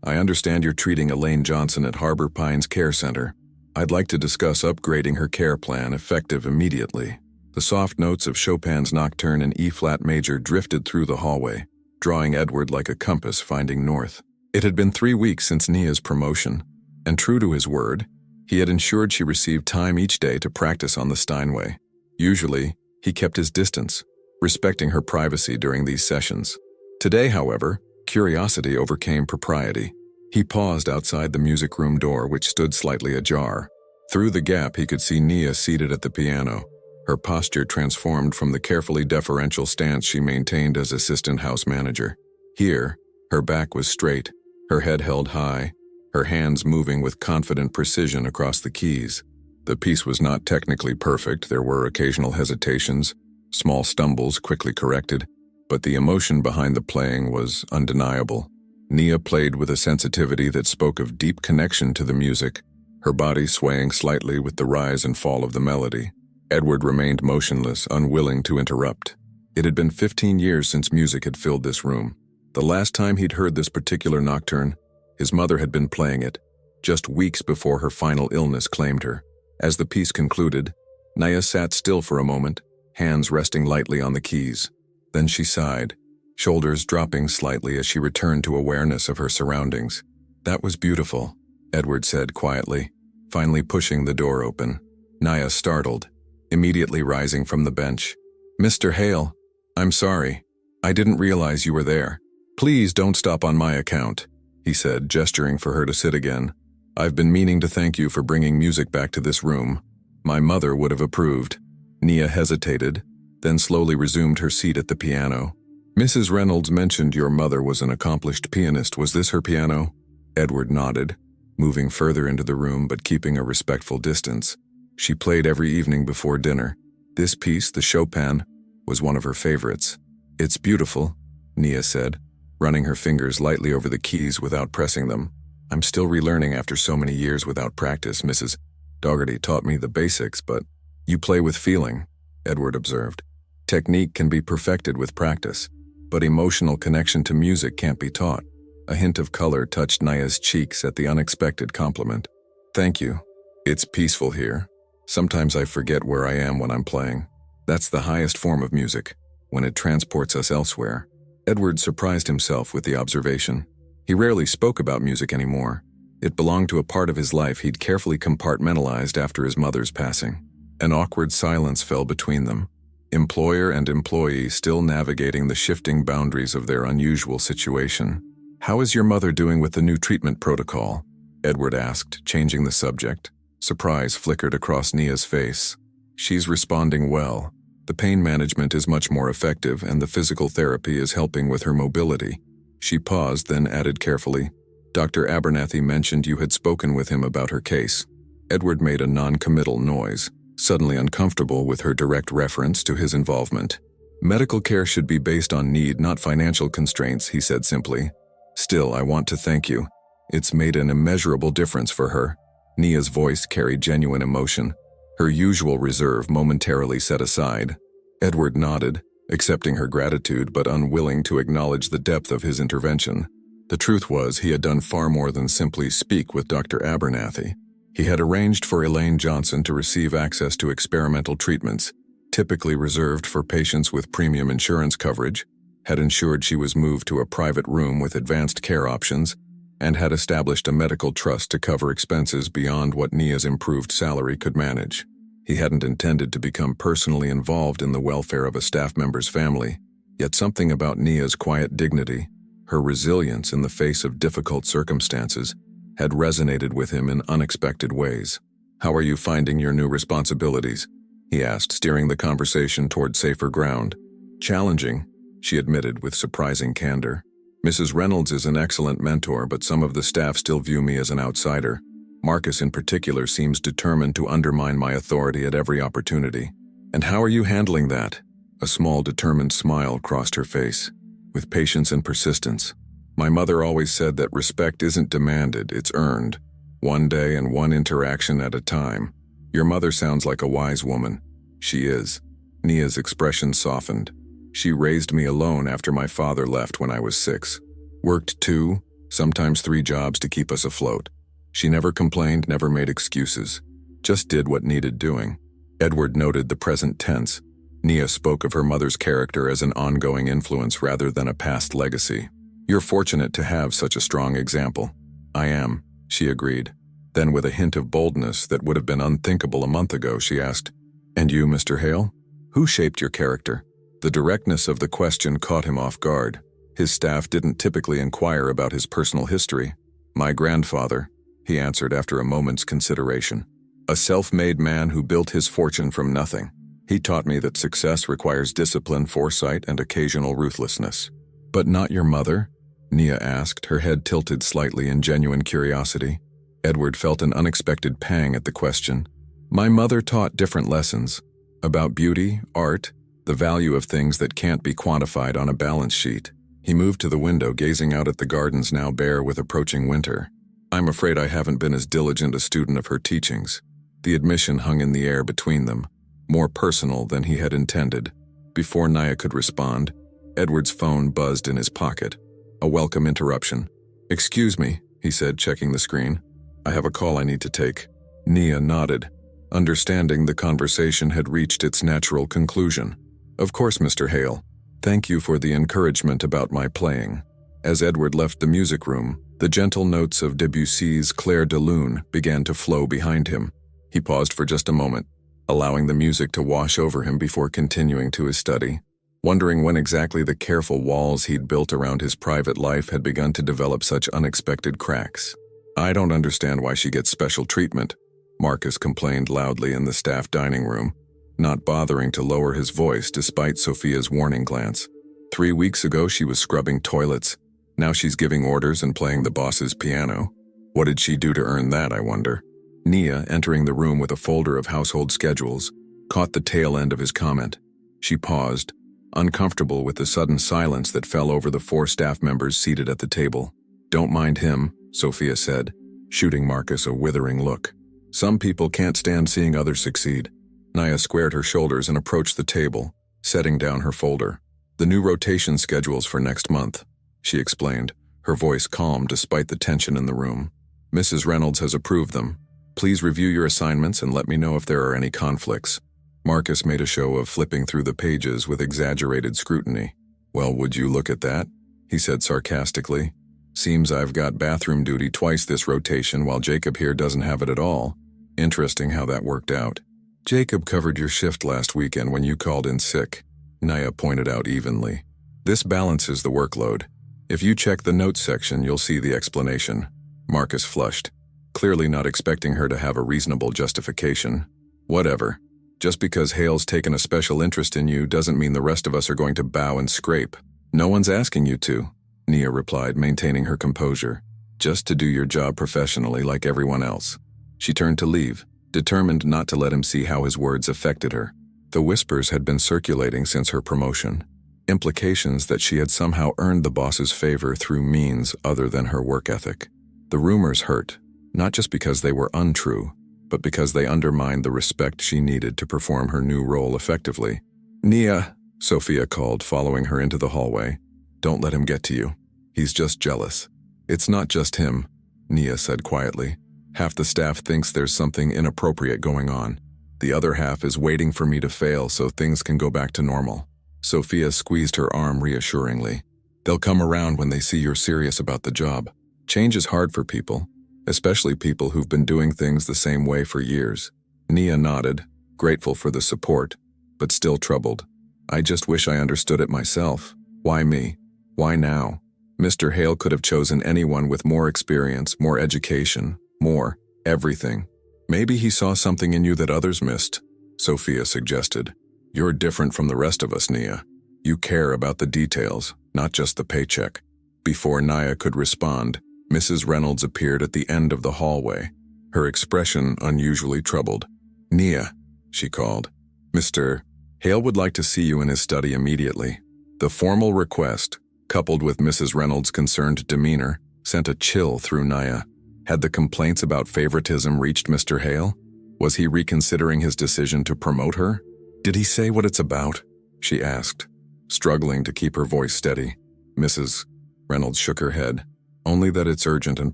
I understand you're treating Elaine Johnson at Harbor Pines Care Center. I'd like to discuss upgrading her care plan effective immediately." The soft notes of Chopin's Nocturne in E-flat major drifted through the hallway, drawing Edward like a compass finding north. It had been 3 weeks since Nia's promotion, and true to his word, he had ensured she received time each day to practice on the Steinway. Usually, he kept his distance, respecting her privacy during these sessions. Today, however, curiosity overcame propriety. He paused outside the music room door, which stood slightly ajar. Through the gap, he could see Nia seated at the piano, her posture transformed from the carefully deferential stance she maintained as assistant house manager. Here, her back was straight, her head held high, her hands moving with confident precision across the keys. The piece was not technically perfect. There were occasional hesitations, small stumbles quickly corrected, but the emotion behind the playing was undeniable. Nia played with a sensitivity that spoke of deep connection to the music, her body swaying slightly with the rise and fall of the melody. Edward remained motionless, unwilling to interrupt. It had been 15 years since music had filled this room. The last time he'd heard this particular nocturne, his mother had been playing it, just weeks before her final illness claimed her. As the piece concluded, Nia sat still for a moment, hands resting lightly on the keys. Then she sighed, shoulders dropping slightly as she returned to awareness of her surroundings. "That was beautiful," Edward said quietly, finally pushing the door open. Nia startled, immediately rising from the bench. "Mr. Hale, I'm sorry. I didn't realize you were there. Please don't stop on my account, he said, gesturing for her to sit again. I've been meaning to thank you for bringing music back to this room. My mother would have approved. Nia hesitated, then slowly resumed her seat at the piano. Mrs. Reynolds mentioned your mother was an accomplished pianist. Was this her piano? Edward nodded, moving further into the room but keeping a respectful distance. She played every evening before dinner. This piece, the Chopin, was one of her favorites. It's beautiful, Nia said, running her fingers lightly over the keys without pressing them. I'm still relearning after so many years without practice. Mrs. Dougherty taught me the basics, but you play with feeling, Edward observed. Technique can be perfected with practice, but emotional connection to music can't be taught. A hint of color touched Nia's cheeks at the unexpected compliment. Thank you. It's peaceful here. Sometimes I forget where I am when I'm playing. That's the highest form of music, when it transports us elsewhere. Edward surprised himself with the observation. He rarely spoke about music anymore. It belonged to a part of his life he'd carefully compartmentalized after his mother's passing. An awkward silence fell between them, employer and employee still navigating the shifting boundaries of their unusual situation. How is your mother doing with the new treatment protocol? Edward asked, changing the subject. Surprise flickered across Nia's face. She's responding well. The pain management is much more effective and the physical therapy is helping with her mobility. She paused, then added carefully, Dr. Abernathy mentioned you had spoken with him about her case. Edward made a non-committal noise, suddenly uncomfortable with her direct reference to his involvement. Medical care should be based on need, not financial constraints, he said simply. Still, I want to thank you. It's made an immeasurable difference for her. Nia's voice carried genuine emotion, her usual reserve momentarily set aside. Edward nodded, accepting her gratitude but unwilling to acknowledge the depth of his intervention. The truth was, he had done far more than simply speak with Dr. Abernathy. He had arranged for Elaine Johnson to receive access to experimental treatments, typically reserved for patients with premium insurance coverage, had ensured she was moved to a private room with advanced care options, and had established a medical trust to cover expenses beyond what Nia's improved salary could manage. He hadn't intended to become personally involved in the welfare of a staff member's family, yet something about Nia's quiet dignity, her resilience in the face of difficult circumstances, had resonated with him in unexpected ways. How are you finding your new responsibilities? He asked, steering the conversation toward safer ground. Challenging, she admitted with surprising candor. Mrs. Reynolds is an excellent mentor, but some of the staff still view me as an outsider. Marcus in particular seems determined to undermine my authority at every opportunity. And how are you handling that? A small, determined smile crossed her face. With patience and persistence. My mother always said that respect isn't demanded, it's earned. One day and one interaction at a time. Your mother sounds like a wise woman. She is. Nia's expression softened. She raised me alone after my father left when I was 6. Worked 2, sometimes 3 jobs to keep us afloat. She never complained, never made excuses. Just did what needed doing. Edward noted the present tense. Nia spoke of her mother's character as an ongoing influence rather than a past legacy. You're fortunate to have such a strong example. I am, she agreed. Then with a hint of boldness that would have been unthinkable a month ago, she asked, And you, Mr. Hale? Who shaped your character? The directness of the question caught him off guard. His staff didn't typically inquire about his personal history. My grandfather, he answered after a moment's consideration. A self-made man who built his fortune from nothing. He taught me that success requires discipline, foresight, and occasional ruthlessness. But not your mother? Nia asked, her head tilted slightly in genuine curiosity. Edward felt an unexpected pang at the question. My mother taught different lessons. About beauty, art, the value of things that can't be quantified on a balance sheet. He moved to the window, gazing out at the gardens now bare with approaching winter. I'm afraid I haven't been as diligent a student of her teachings. The admission hung in the air between them, more personal than he had intended. Before Nia could respond, Edward's phone buzzed in his pocket. A welcome interruption. Excuse me, he said, checking the screen. I have a call I need to take. Nia nodded, understanding the conversation had reached its natural conclusion. Of course, Mr. Hale. Thank you for the encouragement about my playing. As Edward left the music room, the gentle notes of Debussy's Clair de Lune began to flow behind him. He paused for just a moment, allowing the music to wash over him before continuing to his study. wondering when exactly the careful walls he'd built around his private life had begun to develop such unexpected cracks. "I don't understand why she gets special treatment," Marcus complained loudly in the staff dining room, not bothering to lower his voice despite Sophia's warning glance. 3 weeks ago she was scrubbing toilets. Now she's giving orders and playing the boss's piano. What did she do to earn that, I wonder? Nia, entering the room with a folder of household schedules, caught the tail end of his comment. She paused, uncomfortable with the sudden silence that fell over the 4 staff members seated at the table. "Don't mind him," Sophia said, shooting Marcus a withering look. "Some people can't stand seeing others succeed." Nia squared her shoulders and approached the table, setting down her folder. "The new rotation schedules for next month," she explained, her voice calm despite the tension in the room. "Mrs. Reynolds has approved them. Please review your assignments and let me know if there are any conflicts." Marcus made a show of flipping through the pages with exaggerated scrutiny. "Well, would you look at that?" he said sarcastically. "Seems I've got bathroom duty twice this rotation while Jacob here doesn't have it at all. Interesting how that worked out." "Jacob covered your shift last weekend when you called in sick," Nia pointed out evenly. "This balances the workload. If you check the notes section, you'll see the explanation." Marcus flushed, clearly not expecting her to have a reasonable justification. "Whatever. Just because Hale's taken a special interest in you doesn't mean the rest of us are going to bow and scrape. No one's asking you to," Nia replied, maintaining her composure. "Just to do your job professionally like everyone else." She turned to leave, determined not to let him see how his words affected her. The whispers had been circulating since her promotion. Implications that she had somehow earned the boss's favor through means other than her work ethic. The rumors hurt, not just because they were untrue, but because they undermined the respect she needed to perform her new role effectively. "Nia," Sophia called, following her into the hallway. "Don't let him get to you. He's just jealous." "It's not just him," Nia said quietly. "Half the staff thinks there's something inappropriate going on. The other half is waiting for me to fail so things can go back to normal." Sophia squeezed her arm reassuringly. "They'll come around when they see you're serious about the job. Change is hard for people, especially people who've been doing things the same way for years." Nia nodded, grateful for the support, but still troubled. "I just wish I understood it myself. Why me? Why now? Mr. Hale could have chosen anyone with more experience, more education, more everything. Maybe he saw something in you that others missed," Sophia suggested. "You're different from the rest of us, Nia. You care about the details, not just the paycheck." Before Nia could respond, Mrs. Reynolds appeared at the end of the hallway, her expression unusually troubled. "Nia," she called. "Mr. Hale would like to see you in his study immediately." The formal request, coupled with Mrs. Reynolds' concerned demeanor, sent a chill through Nia. Had the complaints about favoritism reached Mr. Hale? Was he reconsidering his decision to promote her? "Did he say what it's about?" she asked, struggling to keep her voice steady. Mrs. Reynolds shook her head. "Only that it's urgent and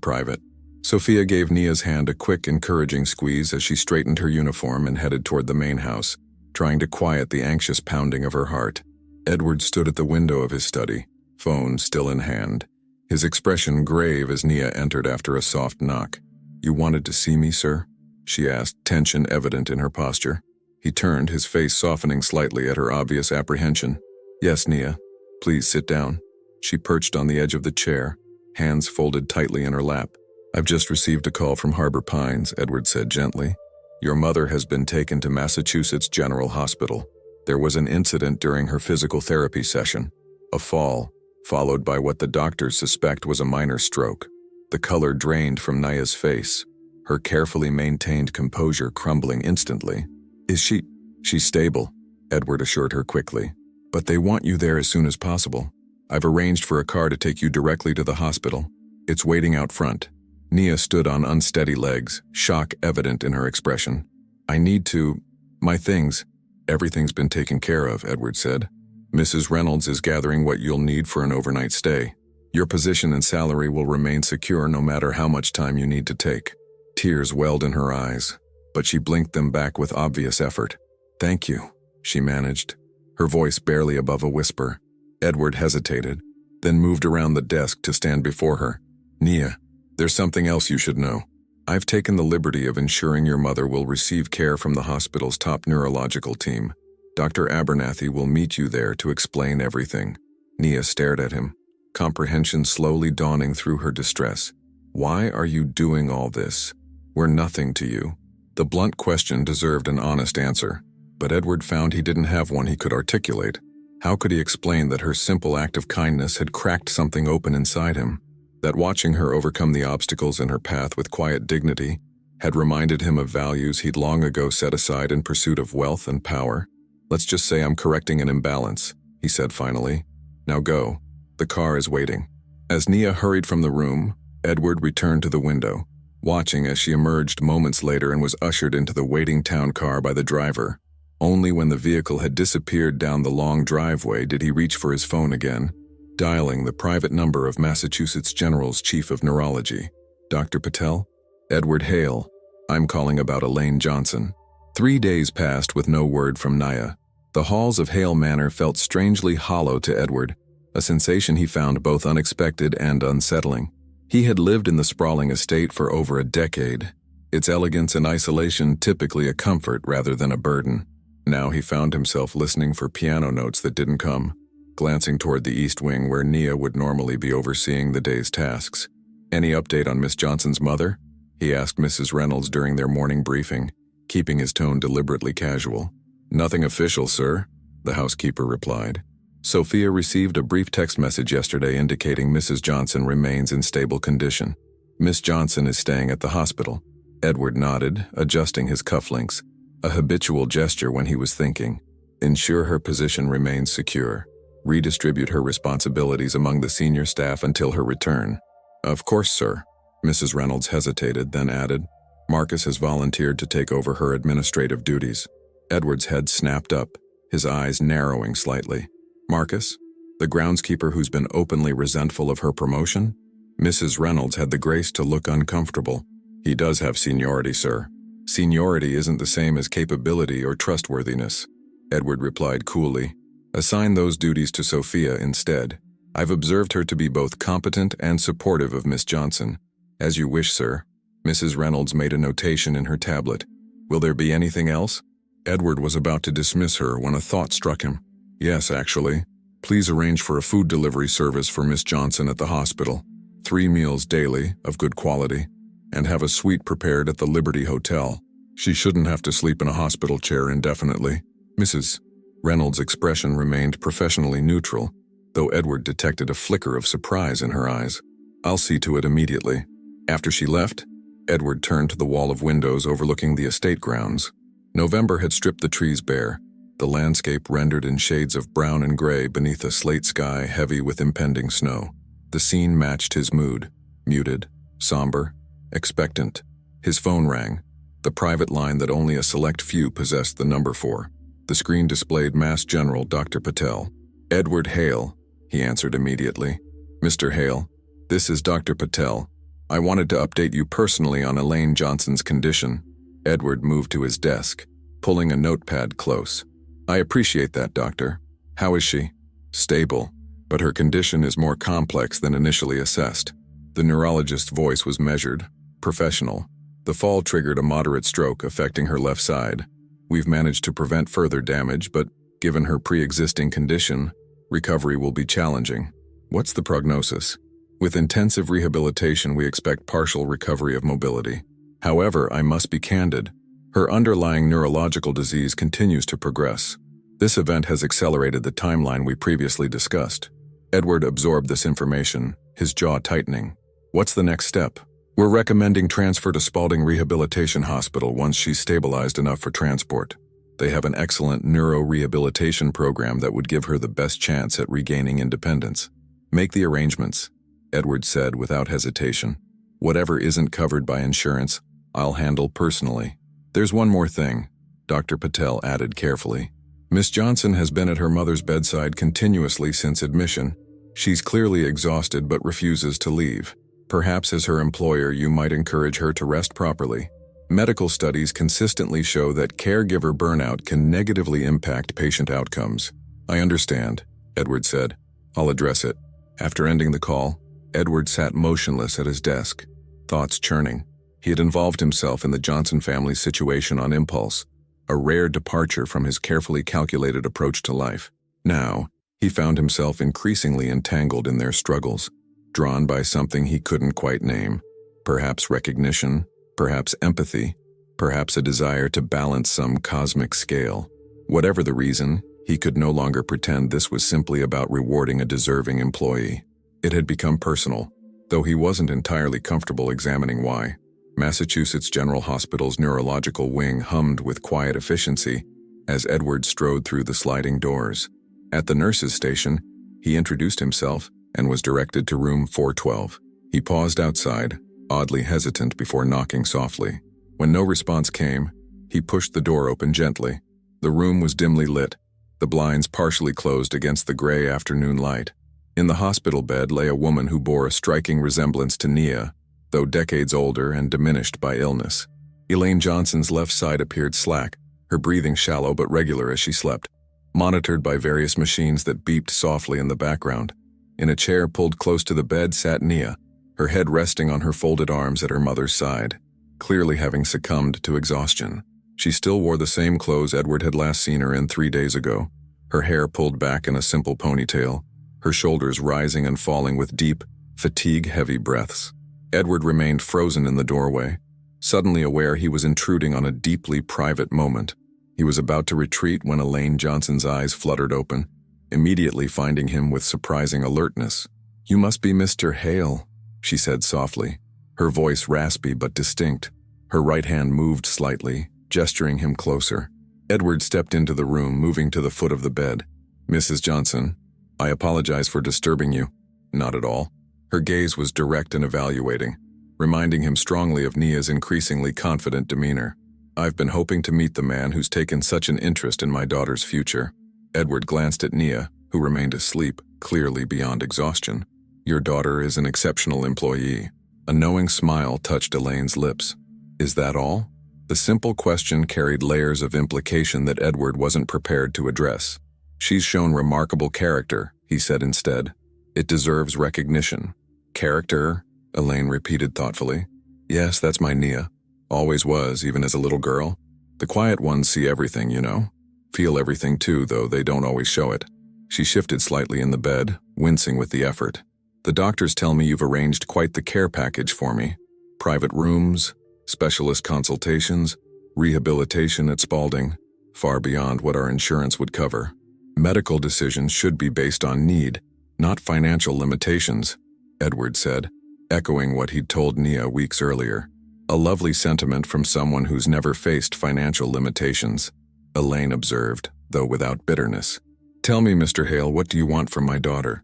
private." Sophia gave Nia's hand a quick, encouraging squeeze as she straightened her uniform and headed toward the main house, trying to quiet the anxious pounding of her heart. Edward stood at the window of his study, phone still in hand, his expression grave as Nia entered after a soft knock. "You wanted to see me, sir?" she asked, tension evident in her posture. He turned, his face softening slightly at her obvious apprehension. "Yes, Nia. Please sit down." She perched on the edge of the chair, hands folded tightly in her lap. "I've just received a call from Harbor Pines," Edward said gently. "Your mother has been taken to Massachusetts General Hospital. There was an incident during her physical therapy session. A fall, followed by what the doctors suspect was a minor stroke." The color drained from Nia's face, her carefully maintained composure crumbling instantly. "Is she? She's stable," Edward assured her quickly. "But they want you there as soon as possible. I've arranged for a car to take you directly to the hospital. It's waiting out front." Nia stood on unsteady legs, shock evident in her expression. "I need to... my things." "Everything's been taken care of," Edward said. "Mrs. Reynolds is gathering what you'll need for an overnight stay. Your position and salary will remain secure no matter how much time you need to take." Tears welled in her eyes, but she blinked them back with obvious effort. "Thank you," she managed, her voice barely above a whisper. Edward hesitated, then moved around the desk to stand before her. "Nia, there's something else you should know. I've taken the liberty of ensuring your mother will receive care from the hospital's top neurological team. Dr. Abernathy will meet you there to explain everything." Nia stared at him, comprehension slowly dawning through her distress. "Why are you doing all this? We're nothing to you." The blunt question deserved an honest answer, but Edward found he didn't have one he could articulate. How could he explain that her simple act of kindness had cracked something open inside him? That watching her overcome the obstacles in her path with quiet dignity had reminded him of values he'd long ago set aside in pursuit of wealth and power? "Let's just say I'm correcting an imbalance," he said finally. "Now go. The car is waiting." As Nia hurried from the room, Edward returned to the window, watching as she emerged moments later and was ushered into the waiting town car by the driver. Only when the vehicle had disappeared down the long driveway did he reach for his phone again, dialing the private number of Massachusetts General's Chief of Neurology. "Dr. Patel? Edward Hale. I'm calling about Elaine Johnson." 3 days passed with no word from Nia. The halls of Hale Manor felt strangely hollow to Edward, a sensation he found both unexpected and unsettling. He had lived in the sprawling estate for over a decade, its elegance and isolation typically a comfort rather than a burden. Now he found himself listening for piano notes that didn't come, glancing toward the east wing where Nia would normally be overseeing the day's tasks. "Any update on Miss Johnson's mother?" he asked Mrs. Reynolds during their morning briefing, keeping his tone deliberately casual. "Nothing official, sir," the housekeeper replied. Sophia received a brief text message yesterday indicating Mrs. Johnson remains in stable condition. "Miss Johnson is staying at the hospital." Edward nodded, adjusting his cufflinks, a habitual gesture when he was thinking. "Ensure her position remains secure. Redistribute her responsibilities among the senior staff until her return." "Of course, sir." Mrs. Reynolds hesitated, then added, "Marcus has volunteered to take over her administrative duties." Edward's head snapped up, his eyes narrowing slightly. "Marcus? The groundskeeper who's been openly resentful of her promotion?" Mrs. Reynolds had the grace to look uncomfortable. "He does have seniority, sir." "Seniority isn't the same as capability or trustworthiness," Edward replied coolly. "Assign those duties to Sophia instead. I've observed her to be both competent and supportive of Miss Johnson." "As you wish, sir." Mrs. Reynolds made a notation in her tablet. "Will there be anything else?" Edward was about to dismiss her when a thought struck him. "Yes, actually. Please arrange for a food delivery service for Miss Johnson at the hospital. 3 meals daily, of good quality, and have a suite prepared at the Liberty Hotel. She shouldn't have to sleep in a hospital chair indefinitely." Mrs. Reynolds' expression remained professionally neutral, though Edward detected a flicker of surprise in her eyes. "I'll see to it immediately." After she left, Edward turned to the wall of windows overlooking the estate grounds. November had stripped the trees bare, the landscape rendered in shades of brown and gray beneath a slate sky heavy with impending snow. The scene matched his mood, muted, somber, expectant. His phone rang, the private line that only a select few possessed the number for. The screen displayed Mass General Dr. Patel. "Edward Hale," he answered immediately. "Mr. Hale, this is Dr. Patel. I wanted to update you personally on Elaine Johnson's condition." Edward moved to his desk, pulling a notepad close. "I appreciate that, doctor. How is she?" "Stable, but her condition is more complex than initially assessed." The neurologist's voice was measured, professional. "The fall triggered a moderate stroke affecting her left side. We've managed to prevent further damage, but given her pre-existing condition, recovery will be challenging." "What's the prognosis?" "With intensive rehabilitation, we expect partial recovery of mobility. However, I must be candid. Her underlying neurological disease continues to progress. This event has accelerated the timeline we previously discussed." Edward absorbed this information, his jaw tightening. "What's the next step?" "We're recommending transfer to Spalding Rehabilitation Hospital once she's stabilized enough for transport. They have an excellent neuro-rehabilitation program that would give her the best chance at regaining independence." "Make the arrangements," Edward said without hesitation. "Whatever isn't covered by insurance, I'll handle personally." "There's one more thing," Dr. Patel added carefully. "Miss Johnson has been at her mother's bedside continuously since admission. She's clearly exhausted but refuses to leave. Perhaps as her employer you might encourage her to rest properly. Medical studies consistently show that caregiver burnout can negatively impact patient outcomes." "I understand," Edward said. "I'll address it." After ending the call, Edward sat motionless at his desk, thoughts churning. He had involved himself in the Johnson family's situation on impulse, a rare departure from his carefully calculated approach to life. Now, he found himself increasingly entangled in their struggles, drawn by something he couldn't quite name. Perhaps recognition, perhaps empathy, perhaps a desire to balance some cosmic scale. Whatever the reason, he could no longer pretend this was simply about rewarding a deserving employee. It had become personal, though he wasn't entirely comfortable examining why. Massachusetts General Hospital's neurological wing hummed with quiet efficiency as Edward strode through the sliding doors. At the nurse's station, he introduced himself and was directed to room 412. He paused outside, oddly hesitant before knocking softly. When no response came, he pushed the door open gently. The room was dimly lit, the blinds partially closed against the gray afternoon light. In the hospital bed lay a woman who bore a striking resemblance to Nia, though decades older and diminished by illness. Elaine Johnson's left side appeared slack, her breathing shallow but regular as she slept, monitored by various machines that beeped softly in the background. In a chair pulled close to the bed sat Nia, her head resting on her folded arms at her mother's side, clearly having succumbed to exhaustion. She still wore the same clothes Edward had last seen her in 3 days ago, her hair pulled back in a simple ponytail, her shoulders rising and falling with deep, fatigue-heavy breaths. Edward remained frozen in the doorway, suddenly aware he was intruding on a deeply private moment. He was about to retreat when Elaine Johnson's eyes fluttered open, immediately finding him with surprising alertness. "You must be Mr. Hale," she said softly, her voice raspy but distinct. Her right hand moved slightly, gesturing him closer. Edward stepped into the room, moving to the foot of the bed. "Mrs. Johnson, I apologize for disturbing you." "Not at all." Her gaze was direct and evaluating, reminding him strongly of Nia's increasingly confident demeanor. "I've been hoping to meet the man who's taken such an interest in my daughter's future." Edward glanced at Nia, who remained asleep, clearly beyond exhaustion. "Your daughter is an exceptional employee." A knowing smile touched Elaine's lips. "Is that all?" The simple question carried layers of implication that Edward wasn't prepared to address. "She's shown remarkable character," he said instead. "It deserves recognition." "Character?" Elaine repeated thoughtfully. "Yes, that's my Nia. Always was, even as a little girl. The quiet ones see everything, you know. Feel everything too, though they don't always show it." She shifted slightly in the bed, wincing with the effort. "The doctors tell me you've arranged quite the care package for me. Private rooms, specialist consultations, rehabilitation at Spalding, far beyond what our insurance would cover. Medical decisions should be based on need, not financial limitations," Edward said, echoing what he'd told Nia weeks earlier. "A lovely sentiment from someone who's never faced financial limitations," Elaine observed, though without bitterness. "Tell me, Mr. Hale, what do you want from my daughter?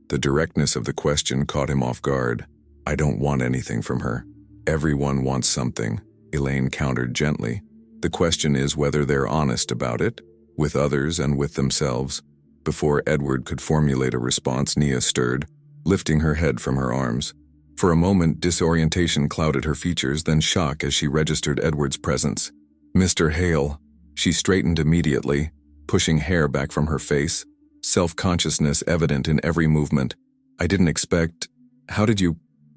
The directness of the question caught him off guard. "I don't want anything from her." "Everyone wants something," Elaine countered gently. "The question is whether they're honest about it, with others and with themselves." Before Edward could formulate a response, Nia stirred, lifting her head from her arms. For a moment, disorientation clouded her features, then shock as she registered Edward's presence. "Mr. Hale." She straightened immediately, pushing hair back from her face, self-consciousness evident in every movement. "I didn't expect...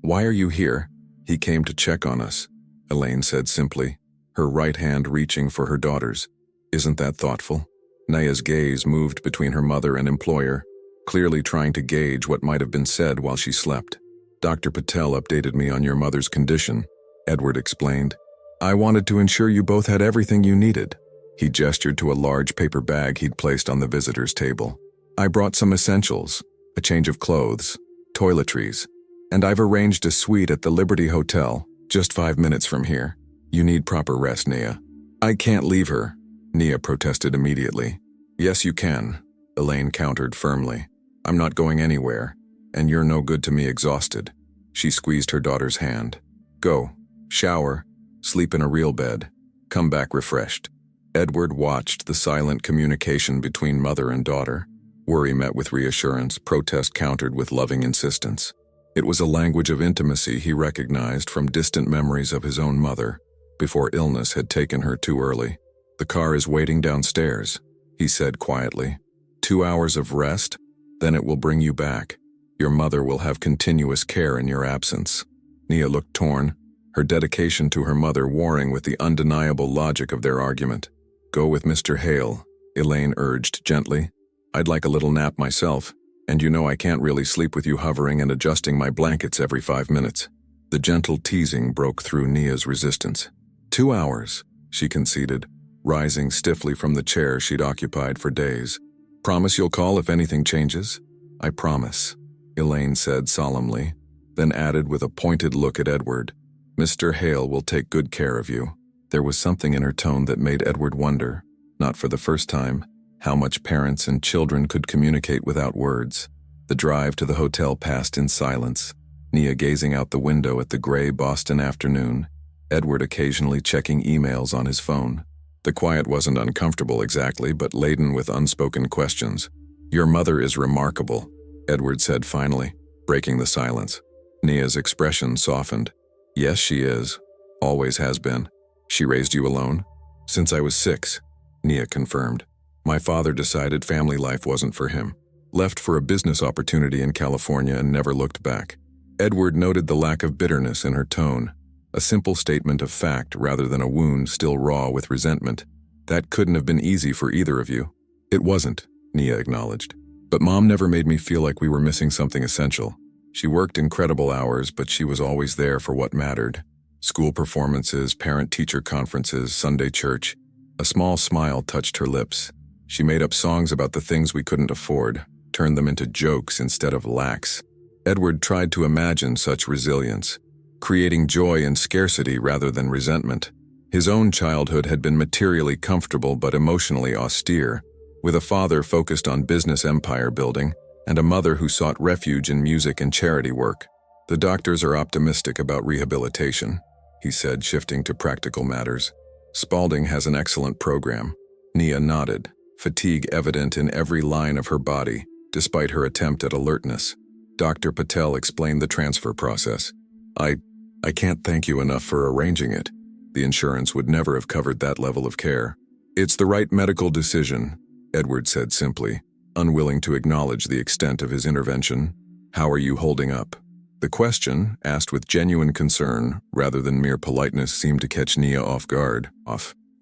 Why are you here?" "He came to check on us," Elaine said simply, her right hand reaching for her daughter's. "Isn't that thoughtful?" Nia's gaze moved between her mother and employer, clearly trying to gauge what might have been said while she slept. "Dr. Patel updated me on your mother's condition," Edward explained. "I wanted to ensure you both had everything you needed." He gestured to a large paper bag he'd placed on the visitor's table. "I brought some essentials, a change of clothes, toiletries, and I've arranged a suite at the Liberty Hotel, just 5 minutes from here. You need proper rest, Nia." "I can't leave her," Nia protested immediately. "Yes, you can," Elaine countered firmly. "I'm not going anywhere, and you're no good to me exhausted." She squeezed her daughter's hand. "Go, shower, sleep in a real bed, come back refreshed." Edward watched the silent communication between mother and daughter. Worry met with reassurance, protest countered with loving insistence. It was a language of intimacy he recognized from distant memories of his own mother, before illness had taken her too early. "The car is waiting downstairs," he said quietly. 2 hours of rest, then it will bring you back. Your mother will have continuous care in your absence." Nia looked torn, her dedication to her mother warring with the undeniable logic of their argument. "Go with Mr. Hale," Elaine urged gently. "I'd like a little nap myself, and you know I can't really sleep with you hovering and adjusting my blankets every 5 minutes." The gentle teasing broke through Nia's resistance. 2 hours, she conceded, rising stiffly from the chair she'd occupied for days. "Promise you'll call if anything changes?" "I promise," Elaine said solemnly, then added with a pointed look at Edward, "Mr. Hale will take good care of you." There was something in her tone that made Edward wonder, not for the first time, how much parents and children could communicate without words. The drive to the hotel passed in silence, Nia gazing out the window at the gray Boston afternoon, Edward occasionally checking emails on his phone. The quiet wasn't uncomfortable exactly, but laden with unspoken questions. "Your mother is remarkable," Edward said finally, breaking the silence. Nia's expression softened. "Yes, she is. Always has been." "She raised you alone?" "Since I was 6, Nia confirmed. "My father decided family life wasn't for him. Left for a business opportunity in California and never looked back." Edward noted the lack of bitterness in her tone, a simple statement of fact rather than a wound still raw with resentment. "That couldn't have been easy for either of you." "It wasn't," Nia acknowledged. "But Mom never made me feel like we were missing something essential. She worked incredible hours, but she was always there for what mattered. School performances, parent-teacher conferences, Sunday church." A small smile touched her lips. "She made up songs about the things we couldn't afford, turned them into jokes instead of lacks." Edward tried to imagine such resilience, creating joy in scarcity rather than resentment. His own childhood had been materially comfortable but emotionally austere, with a father focused on business empire building and a mother who sought refuge in music and charity work. "The doctors are optimistic about rehabilitation," he said, shifting to practical matters. "Spalding has an excellent program." Nia nodded, fatigue evident in every line of her body, despite her attempt at alertness. Dr. Patel explained the transfer process. I can't thank you enough for arranging it. The insurance would never have covered that level of care." "It's the right medical decision," Edward said simply, unwilling to acknowledge the extent of his intervention. "How are you holding up?" The question, asked with genuine concern rather than mere politeness, seemed to catch Nia off guard.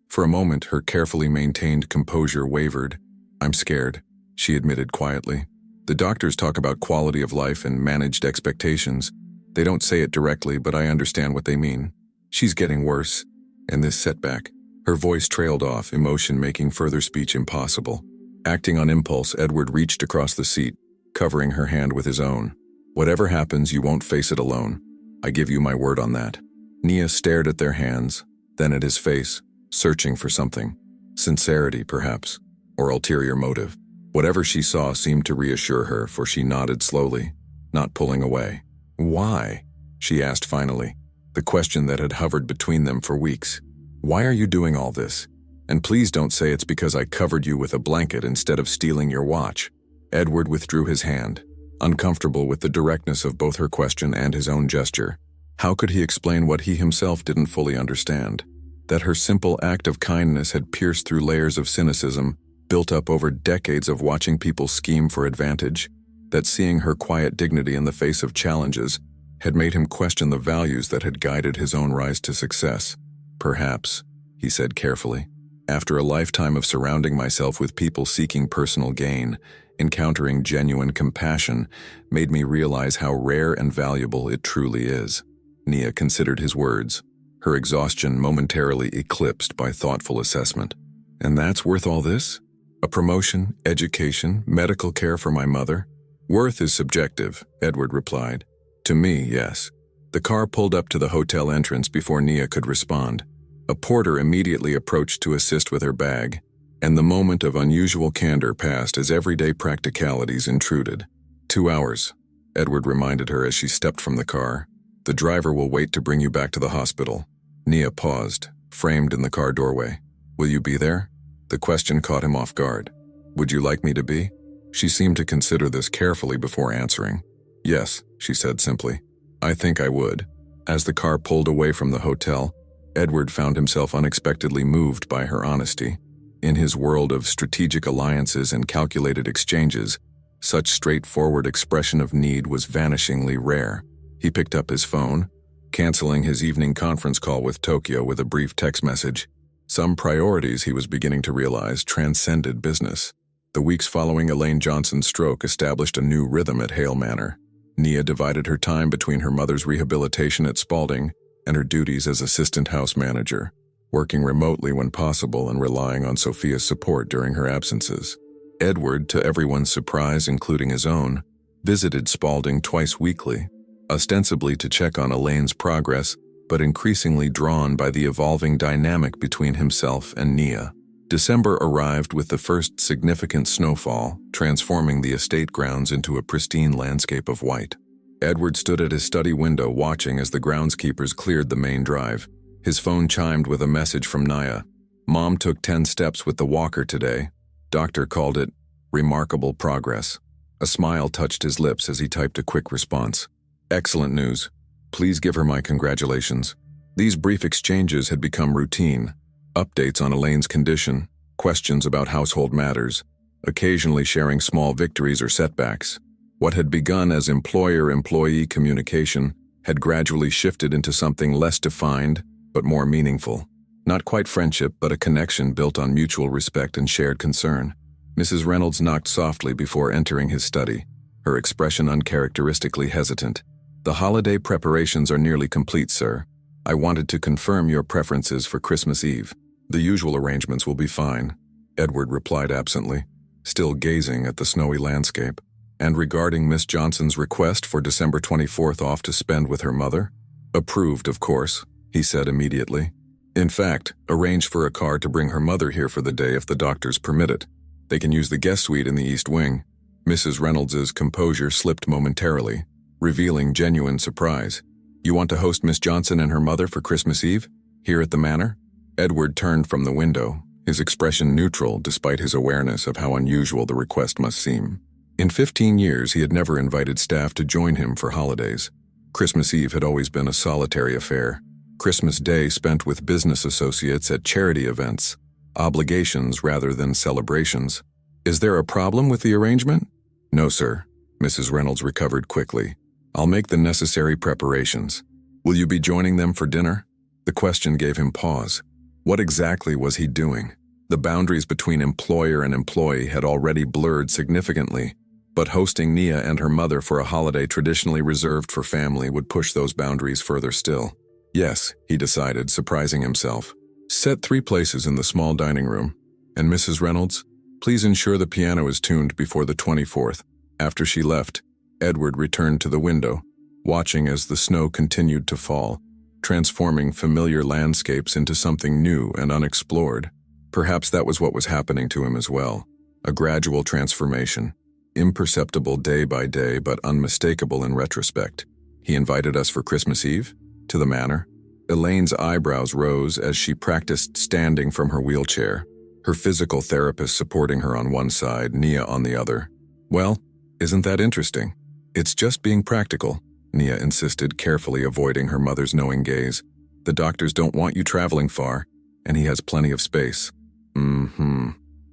For a moment, her carefully maintained composure wavered. "I'm scared," she admitted quietly. "The doctors talk about quality of life and managed expectations. They don't say it directly, but I understand what they mean. She's getting worse, and this setback." Her voice trailed off, emotion making further speech impossible. Acting on impulse, Edward reached across the seat, covering her hand with his own. "Whatever happens, you won't face it alone. I give you my word on that." Nia stared at their hands, then at his face, searching for something. Sincerity, perhaps, or ulterior motive. Whatever she saw seemed to reassure her, for she nodded slowly, not pulling away. "Why?" she asked finally, the question that had hovered between them for weeks. "Why are you doing all this? And please don't say it's because I covered you with a blanket instead of stealing your watch." Edward withdrew his hand, uncomfortable with the directness of both her question and his own gesture. How could he explain what he himself didn't fully understand? That her simple act of kindness had pierced through layers of cynicism, built up over decades of watching people scheme for advantage, that seeing her quiet dignity in the face of challenges had made him question the values that had guided his own rise to success. "Perhaps," he said carefully, "after a lifetime of surrounding myself with people seeking personal gain, encountering genuine compassion made me realize how rare and valuable it truly is." Nia considered his words, her exhaustion momentarily eclipsed by thoughtful assessment. "And that's worth all this? A promotion, education, medical care for my mother?" "Worth is subjective," Edward replied. "To me, yes." The car pulled up to the hotel entrance before Nia could respond. A porter immediately approached to assist with her bag, and the moment of unusual candor passed as everyday practicalities intruded. 2 hours, Edward reminded her as she stepped from the car. "The driver will wait to bring you back to the hospital." Nia paused, framed in the car doorway. "Will you be there?" The question caught him off guard. "Would you like me to be?" She seemed to consider this carefully before answering. "Yes," she said simply. "I think I would." As the car pulled away from the hotel, Edward found himself unexpectedly moved by her honesty. In his world of strategic alliances and calculated exchanges, such straightforward expression of need was vanishingly rare. He picked up his phone, canceling his evening conference call with Tokyo with a brief text message. Some priorities, he was beginning to realize, transcended business. The weeks following Elaine Johnson's stroke established a new rhythm at Hale Manor. Nia divided her time between her mother's rehabilitation at Spalding and her duties as assistant house manager, working remotely when possible and relying on Sophia's support during her absences. Edward, to everyone's surprise, including his own, visited Spalding twice weekly, ostensibly to check on Elaine's progress, but increasingly drawn by the evolving dynamic between himself and Nia. December arrived with the first significant snowfall, transforming the estate grounds into a pristine landscape of white. Edward stood at his study window watching as the groundskeepers cleared the main drive. His phone chimed with a message from Nia. Mom took 10 steps with the walker today. Doctor called it remarkable progress. A smile touched his lips as he typed a quick response. Excellent news. Please give her my congratulations. These brief exchanges had become routine. Updates on Elaine's condition, questions about household matters, occasionally sharing small victories or setbacks. What had begun as employer-employee communication had gradually shifted into something less defined, but more meaningful. Not quite friendship, but a connection built on mutual respect and shared concern. Mrs. Reynolds knocked softly before entering his study, her expression uncharacteristically hesitant. The holiday preparations are nearly complete, sir. I wanted to confirm your preferences for Christmas Eve. The usual arrangements will be fine, Edward replied absently, still gazing at the snowy landscape. And regarding Miss Johnson's request for December 24th off to spend with her mother? Approved, of course, he said immediately. In fact, arrange for a car to bring her mother here for the day if the doctors permit it. They can use the guest suite in the East Wing. Mrs. Reynolds's composure slipped momentarily, revealing genuine surprise. You want to host Miss Johnson and her mother for Christmas Eve? Here at the Manor? Edward turned from the window, his expression neutral despite his awareness of how unusual the request must seem. In 15 years, he had never invited staff to join him for holidays. Christmas Eve had always been a solitary affair. Christmas Day spent with business associates at charity events, obligations rather than celebrations. Is there a problem with the arrangement? No, sir. Mrs. Reynolds recovered quickly. I'll make the necessary preparations. Will you be joining them for dinner? The question gave him pause. What exactly was he doing? The boundaries between employer and employee had already blurred significantly, but hosting Nia and her mother for a holiday traditionally reserved for family would push those boundaries further still. Yes, he decided, surprising himself. Set 3 places in the small dining room. And Mrs. Reynolds, please ensure the piano is tuned before the 24th. After she left, Edward returned to the window, watching as the snow continued to fall, transforming familiar landscapes into something new and unexplored. Perhaps that was what was happening to him as well. A gradual transformation, imperceptible day by day but unmistakable in retrospect. He invited us for Christmas Eve? To the Manor? Elaine's eyebrows rose as she practiced standing from her wheelchair, her physical therapist supporting her on one side, Nia on the other. Well, isn't that interesting? It's just being practical, Nia insisted, carefully avoiding her mother's knowing gaze. The doctors don't want you traveling far, and he has plenty of space.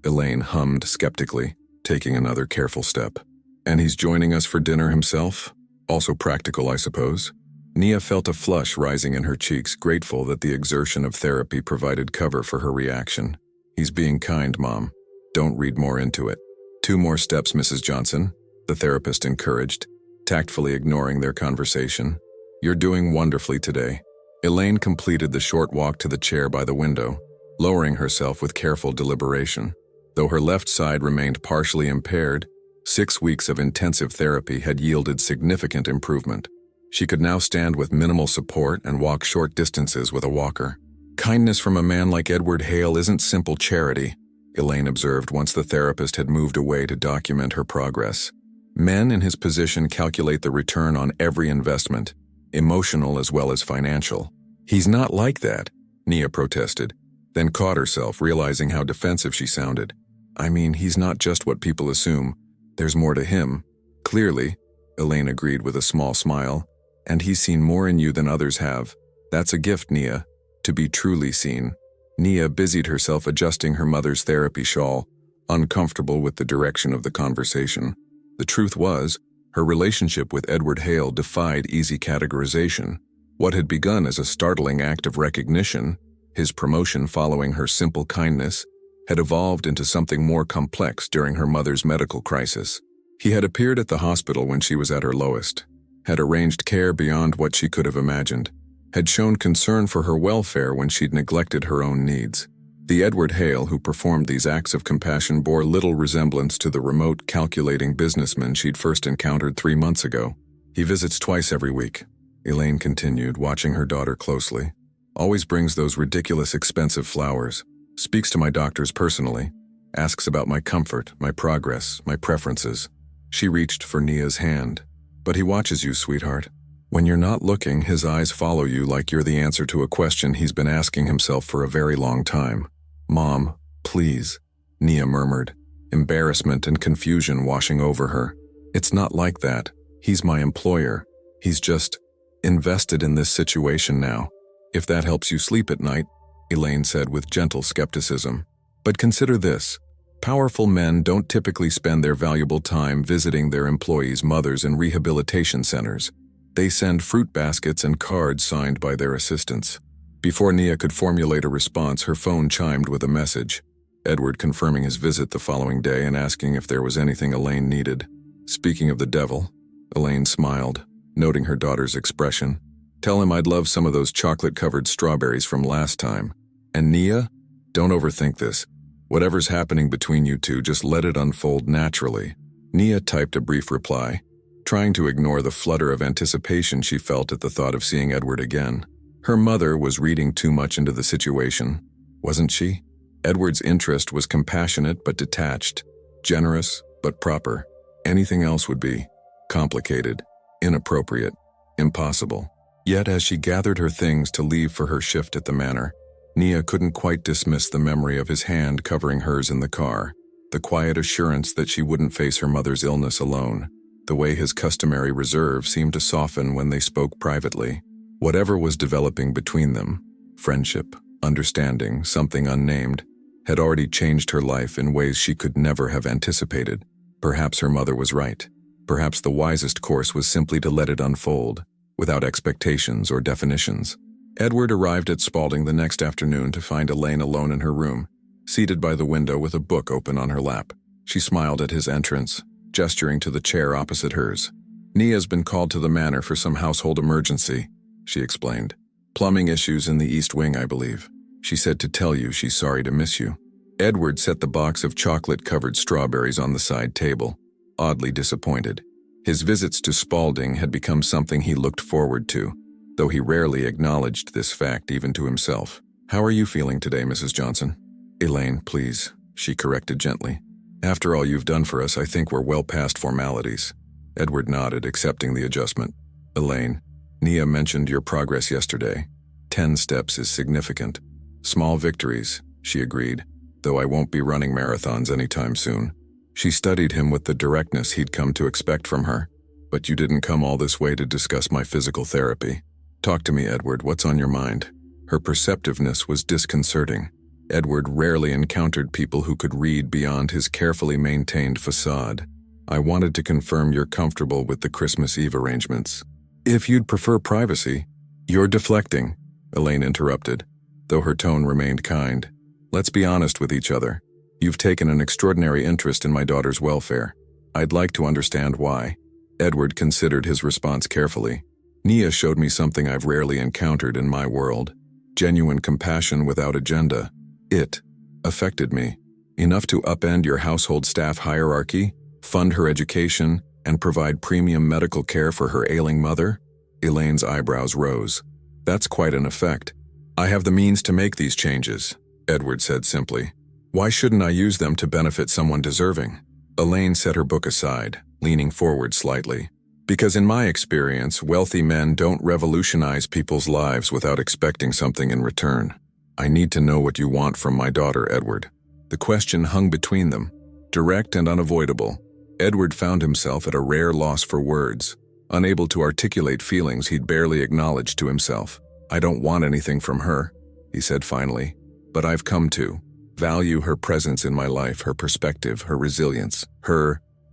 Elaine hummed skeptically, taking another careful step. And he's joining us for dinner himself? Also practical, I suppose. Nia felt a flush rising in her cheeks, grateful that the exertion of therapy provided cover for her reaction. He's being kind, Mom. Don't read more into it. 2 more steps, Mrs. Johnson, the therapist encouraged, tactfully ignoring their conversation. You're doing wonderfully today. Elaine completed the short walk to the chair by the window, lowering herself with careful deliberation. Though her left side remained partially impaired, 6 weeks of intensive therapy had yielded significant improvement. She could now stand with minimal support and walk short distances with a walker. Kindness from a man like Edward Hale isn't simple charity, Elaine observed once the therapist had moved away to document her progress. Men in his position calculate the return on every investment, emotional as well as financial. He's not like that, Nia protested, then caught herself, realizing how defensive she sounded. I mean, he's not just what people assume. There's more to him. Clearly, Elaine agreed with a small smile, and he's seen more in you than others have. That's a gift, Nia, to be truly seen. Nia busied herself adjusting her mother's therapy shawl, uncomfortable with the direction of the conversation. The truth was, her relationship with Edward Hale defied easy categorization. What had begun as a startling act of recognition, his promotion following her simple kindness, had evolved into something more complex during her mother's medical crisis. He had appeared at the hospital when she was at her lowest, had arranged care beyond what she could have imagined, had shown concern for her welfare when she'd neglected her own needs. The Edward Hale who performed these acts of compassion bore little resemblance to the remote, calculating businessman she'd first encountered 3 months ago. He visits twice every week, Elaine continued, watching her daughter closely. Always brings those ridiculous expensive flowers, speaks to my doctors personally, asks about my comfort, my progress, my preferences. She reached for Nia's hand. But he watches you, sweetheart. When you're not looking, his eyes follow you like you're the answer to a question he's been asking himself for a very long time. Mom, please, Nia murmured, embarrassment and confusion washing over her. It's not like that. He's my employer. He's just invested in this situation now. If that helps you sleep at night, Elaine said with gentle skepticism. But consider this. Powerful men don't typically spend their valuable time visiting their employees' mothers in rehabilitation centers. They send fruit baskets and cards signed by their assistants. Before Nia could formulate a response, her phone chimed with a message. Edward confirming his visit the following day and asking if there was anything Elaine needed. Speaking of the devil, Elaine smiled, noting her daughter's expression. Tell him I'd love some of those chocolate-covered strawberries from last time. And Nia, don't overthink this. Whatever's happening between you two, just let it unfold naturally. Nia typed a brief reply, trying to ignore the flutter of anticipation she felt at the thought of seeing Edward again. Her mother was reading too much into the situation, wasn't she? Edward's interest was compassionate but detached, generous but proper. Anything else would be complicated, inappropriate, impossible. Yet as she gathered her things to leave for her shift at the manor, Nia couldn't quite dismiss the memory of his hand covering hers in the car, the quiet assurance that she wouldn't face her mother's illness alone, the way his customary reserve seemed to soften when they spoke privately. Whatever was developing between them, friendship, understanding, something unnamed, had already changed her life in ways she could never have anticipated. Perhaps her mother was right. Perhaps the wisest course was simply to let it unfold, without expectations or definitions. Edward arrived at Spalding the next afternoon to find Elaine alone in her room, seated by the window with a book open on her lap. She smiled at his entrance, gesturing to the chair opposite hers. Nia's been called to the manor for some household emergency, she explained. Plumbing issues in the East Wing, I believe. She said to tell you she's sorry to miss you. Edward set the box of chocolate-covered strawberries on the side table, oddly disappointed. His visits to Spalding had become something he looked forward to, though he rarely acknowledged this fact even to himself. How are you feeling today, Mrs. Johnson? Elaine, please, she corrected gently. After all you've done for us, I think we're well past formalities. Edward nodded, accepting the adjustment. Elaine, Nia mentioned your progress yesterday. 10 steps is significant. Small victories, she agreed, though I won't be running marathons anytime soon. She studied him with the directness he'd come to expect from her. But you didn't come all this way to discuss my physical therapy. Talk to me, Edward, what's on your mind? Her perceptiveness was disconcerting. Edward rarely encountered people who could read beyond his carefully maintained facade. I wanted to confirm you're comfortable with the Christmas Eve arrangements. If you'd prefer privacy. You're deflecting, Elaine interrupted, though her tone remained kind. Let's be honest with each other. You've taken an extraordinary interest in my daughter's welfare. I'd like to understand why. Edward considered his response carefully. Nia showed me something I've rarely encountered in my world. Genuine compassion without agenda. It affected me. Enough to upend your household staff hierarchy, fund her education, and provide premium medical care for her ailing mother? Elaine's eyebrows rose. That's quite an effect. I have the means to make these changes, Edward said simply. Why shouldn't I use them to benefit someone deserving? Elaine set her book aside, leaning forward slightly. Because in my experience, wealthy men don't revolutionize people's lives without expecting something in return. I need to know what you want from my daughter, Edward. The question hung between them, direct and unavoidable. Edward found himself at a rare loss for words, unable to articulate feelings he'd barely acknowledged to himself. I don't want anything from her, he said finally, but I've come to value her presence in my life, her perspective, her resilience,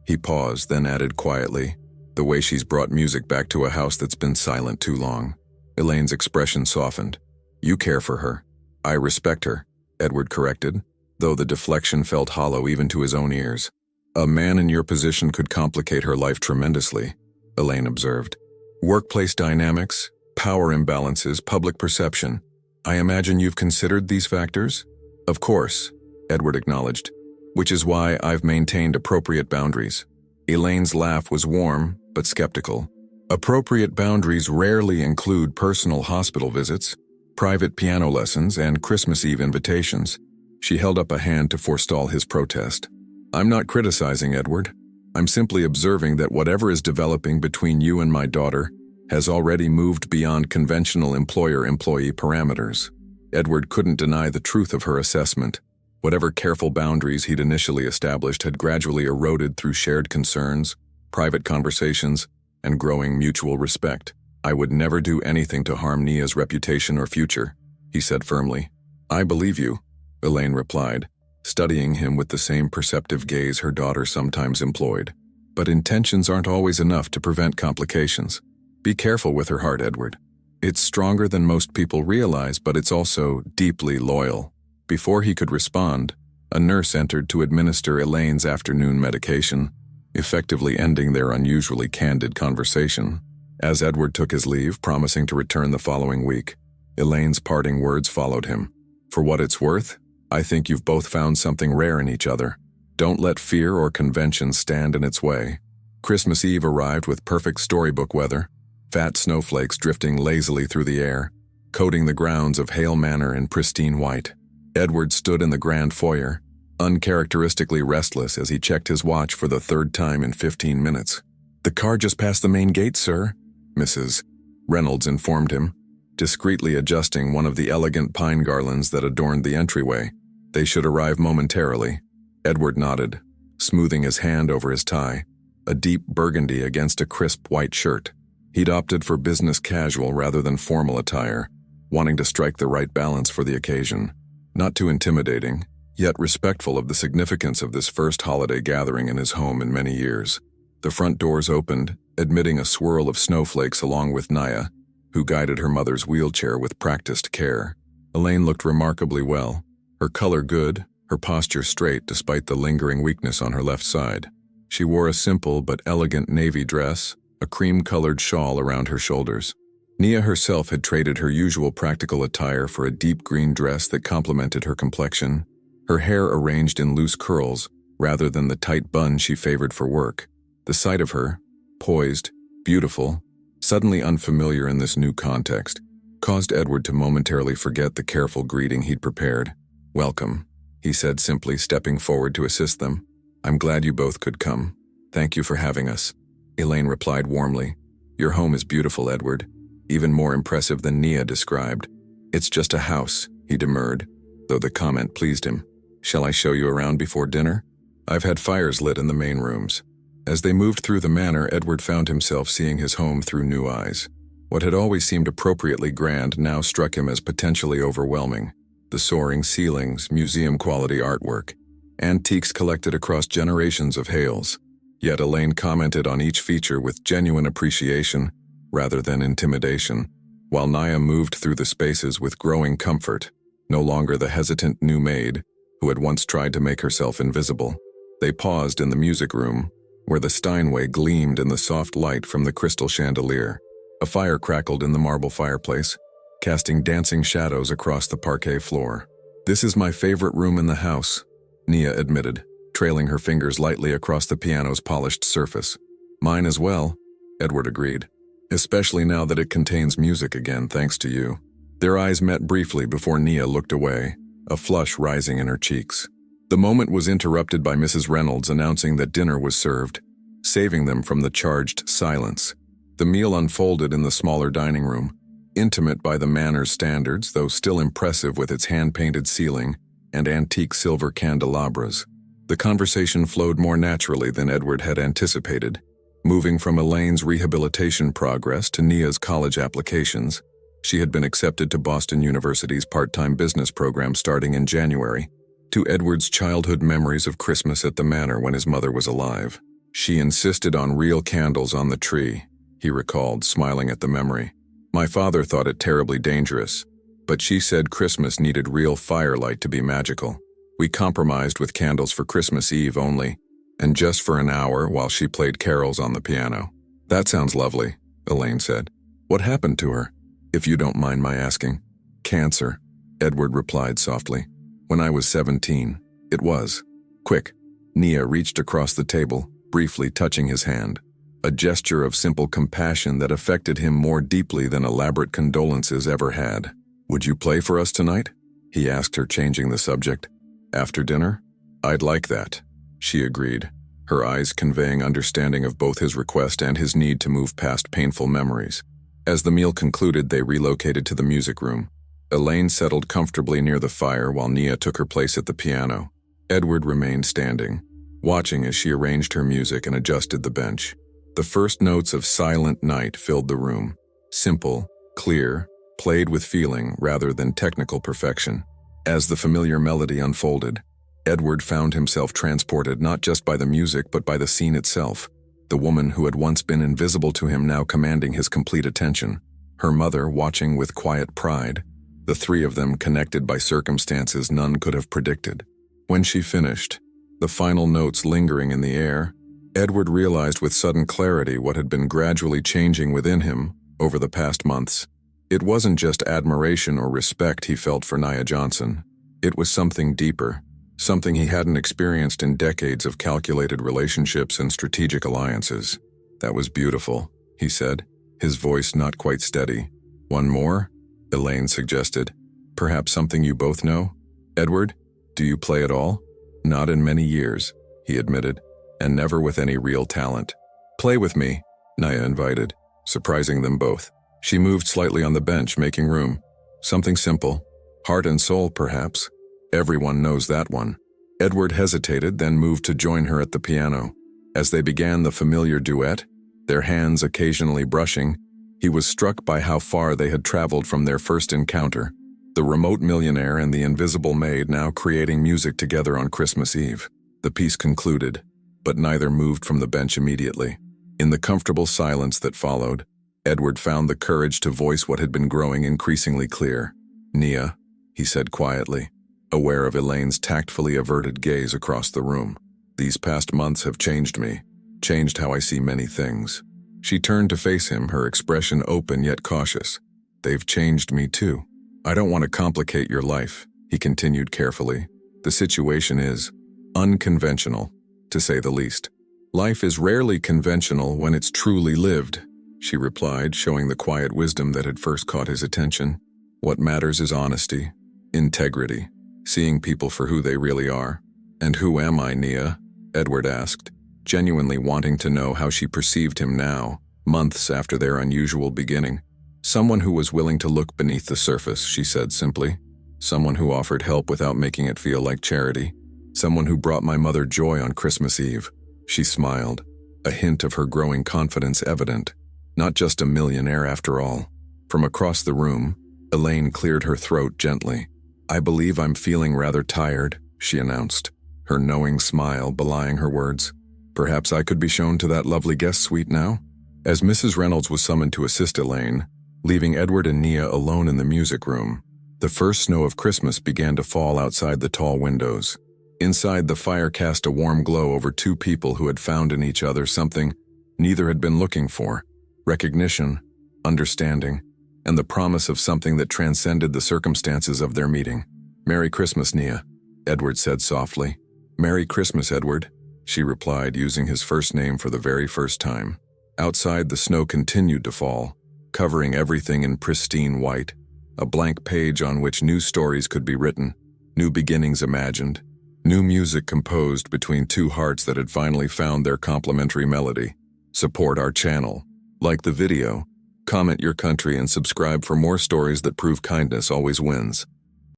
he paused, then added quietly, the way she's brought music back to a house that's been silent too long. Elaine's expression softened. You care for her. I respect her, Edward corrected, though the deflection felt hollow even to his own ears. A man in your position could complicate her life tremendously, Elaine observed. Workplace dynamics, power imbalances, public perception. I imagine you've considered these factors? Of course, Edward acknowledged, which is why I've maintained appropriate boundaries. Elaine's laugh was warm, but skeptical. Appropriate boundaries rarely include personal hospital visits, private piano lessons, and Christmas Eve invitations. She held up a hand to forestall his protest. I'm not criticizing, Edward. I'm simply observing that whatever is developing between you and my daughter has already moved beyond conventional employer-employee parameters. Edward couldn't deny the truth of her assessment. Whatever careful boundaries he'd initially established had gradually eroded through shared concerns, private conversations, and growing mutual respect. I would never do anything to harm Nia's reputation or future, he said firmly. I believe you, Elaine replied, studying him with the same perceptive gaze her daughter sometimes employed. But intentions aren't always enough to prevent complications. Be careful with her heart, Edward. It's stronger than most people realize, but it's also deeply loyal. Before he could respond, a nurse entered to administer Elaine's afternoon medication, effectively ending their unusually candid conversation. As Edward took his leave, promising to return the following week, Elaine's parting words followed him. For what it's worth, I think you've both found something rare in each other. Don't let fear or convention stand in its way. Christmas Eve arrived with perfect storybook weather, fat snowflakes drifting lazily through the air, coating the grounds of Hale Manor in pristine white. Edward stood in the grand foyer, uncharacteristically restless as he checked his watch for the third time in 15 minutes. The car just passed the main gate, sir, Mrs. Reynolds informed him, discreetly adjusting one of the elegant pine garlands that adorned the entryway. They should arrive momentarily. Edward nodded, smoothing his hand over his tie, a deep burgundy against a crisp white shirt. He'd opted for business casual rather than formal attire, wanting to strike the right balance for the occasion. Not too intimidating, yet respectful of the significance of this first holiday gathering in his home in many years. The front doors opened, admitting a swirl of snowflakes along with Nia, who guided her mother's wheelchair with practiced care. Elaine looked remarkably well, her color good, her posture straight despite the lingering weakness on her left side. She wore a simple but elegant navy dress, a cream-colored shawl around her shoulders. Nia herself had traded her usual practical attire for a deep green dress that complemented her complexion, her hair arranged in loose curls rather than the tight bun she favored for work. The sight of her, poised, beautiful, suddenly unfamiliar in this new context, caused Edward to momentarily forget the careful greeting he'd prepared. Welcome, he said simply, stepping forward to assist them. I'm glad you both could come. Thank you for having us. Elaine replied warmly. Your home is beautiful, Edward. Even more impressive than Nia described. It's just a house, he demurred, though the comment pleased him. Shall I show you around before dinner? I've had fires lit in the main rooms. As they moved through the manor, Edward found himself seeing his home through new eyes. What had always seemed appropriately grand now struck him as potentially overwhelming. The soaring ceilings, museum-quality artwork, antiques collected across generations of Hales. Yet Elaine commented on each feature with genuine appreciation rather than intimidation, while Nia moved through the spaces with growing comfort, no longer the hesitant new maid who had once tried to make herself invisible. They paused in the music room, where the Steinway gleamed in the soft light from the crystal chandelier. A fire crackled in the marble fireplace, casting dancing shadows across the parquet floor. This is my favorite room in the house, Nia admitted, trailing her fingers lightly across the piano's polished surface. Mine as well, Edward agreed, especially now that it contains music again thanks to you. Their eyes met briefly before Nia looked away, a flush rising in her cheeks. The moment was interrupted by Mrs. Reynolds announcing that dinner was served, saving them from the charged silence. The meal unfolded in the smaller dining room, intimate by the manor's standards, though still impressive with its hand-painted ceiling and antique silver candelabras. The conversation flowed more naturally than Edward had anticipated, moving from Elaine's rehabilitation progress to Nia's college applications. She had been accepted to Boston University's part-time business program starting in January, to Edward's childhood memories of Christmas at the manor when his mother was alive. She insisted on real candles on the tree, he recalled, smiling at the memory. My father thought it terribly dangerous, but she said Christmas needed real firelight to be magical. We compromised with candles for Christmas Eve only, and just for an hour while she played carols on the piano. That sounds lovely, Elaine said. What happened to her, if you don't mind my asking? Cancer, Edward replied softly. When I was 17, it was. Quick. Nia reached across the table, briefly touching his hand. A gesture of simple compassion that affected him more deeply than elaborate condolences ever had. Would you play for us tonight? He asked her, changing the subject. After dinner? I'd like that, she agreed, her eyes conveying understanding of both his request and his need to move past painful memories. As the meal concluded, they relocated to the music room. Elaine settled comfortably near the fire while Nia took her place at the piano. Edward remained standing, watching as she arranged her music and adjusted the bench. The first notes of Silent Night filled the room. Simple, clear, played with feeling rather than technical perfection. As the familiar melody unfolded, Edward found himself transported not just by the music but by the scene itself. The woman who had once been invisible to him now commanding his complete attention. Her mother watching with quiet pride. The three of them connected by circumstances none could have predicted. When she finished, the final notes lingering in the air, Edward realized with sudden clarity what had been gradually changing within him over the past months. It wasn't just admiration or respect he felt for Nia Johnson. It was something deeper, something he hadn't experienced in decades of calculated relationships and strategic alliances. That was beautiful, he said, his voice not quite steady. One more? Elaine suggested. Perhaps something you both know? Edward, do you play at all? Not in many years, he admitted, and never with any real talent. Play with me, Nia invited, surprising them both. She moved slightly on the bench, making room. Something simple. Heart and soul, perhaps. Everyone knows that one. Edward hesitated, then moved to join her at the piano. As they began the familiar duet, their hands occasionally brushing, he was struck by how far they had traveled from their first encounter. The remote millionaire and the invisible maid now creating music together on Christmas Eve. The piece concluded, but neither moved from the bench immediately. In the comfortable silence that followed, Edward found the courage to voice what had been growing increasingly clear. Nia, he said quietly, aware of Elaine's tactfully averted gaze across the room. These past months have changed me, changed how I see many things. She turned to face him, her expression open yet cautious. They've changed me too. I don't want to complicate your life, he continued carefully. The situation is unconventional, to say the least. Life is rarely conventional when it's truly lived, she replied, showing the quiet wisdom that had first caught his attention. What matters is honesty, integrity, seeing people for who they really are. And who am I, Nia? Edward asked, genuinely wanting to know how she perceived him now, months after their unusual beginning. Someone who was willing to look beneath the surface, she said simply. Someone who offered help without making it feel like charity. Someone who brought my mother joy on Christmas Eve. She smiled, a hint of her growing confidence evident. Not just a millionaire after all. From across the room, Elaine cleared her throat gently. I believe I'm feeling rather tired, she announced, her knowing smile belying her words. Perhaps I could be shown to that lovely guest suite now? As Mrs. Reynolds was summoned to assist Elaine, leaving Edward and Nia alone in the music room, the first snow of Christmas began to fall outside the tall windows. Inside, the fire cast a warm glow over two people who had found in each other something neither had been looking for: recognition, understanding, and the promise of something that transcended the circumstances of their meeting. Merry Christmas, Nia, Edward said softly. Merry Christmas, Edward, she replied, using his first name for the very first time. Outside, the snow continued to fall, covering everything in pristine white, a blank page on which new stories could be written, new beginnings imagined, new music composed between two hearts that had finally found their complementary melody. Support our channel. Like the video, comment your country, and subscribe for more stories that prove kindness always wins.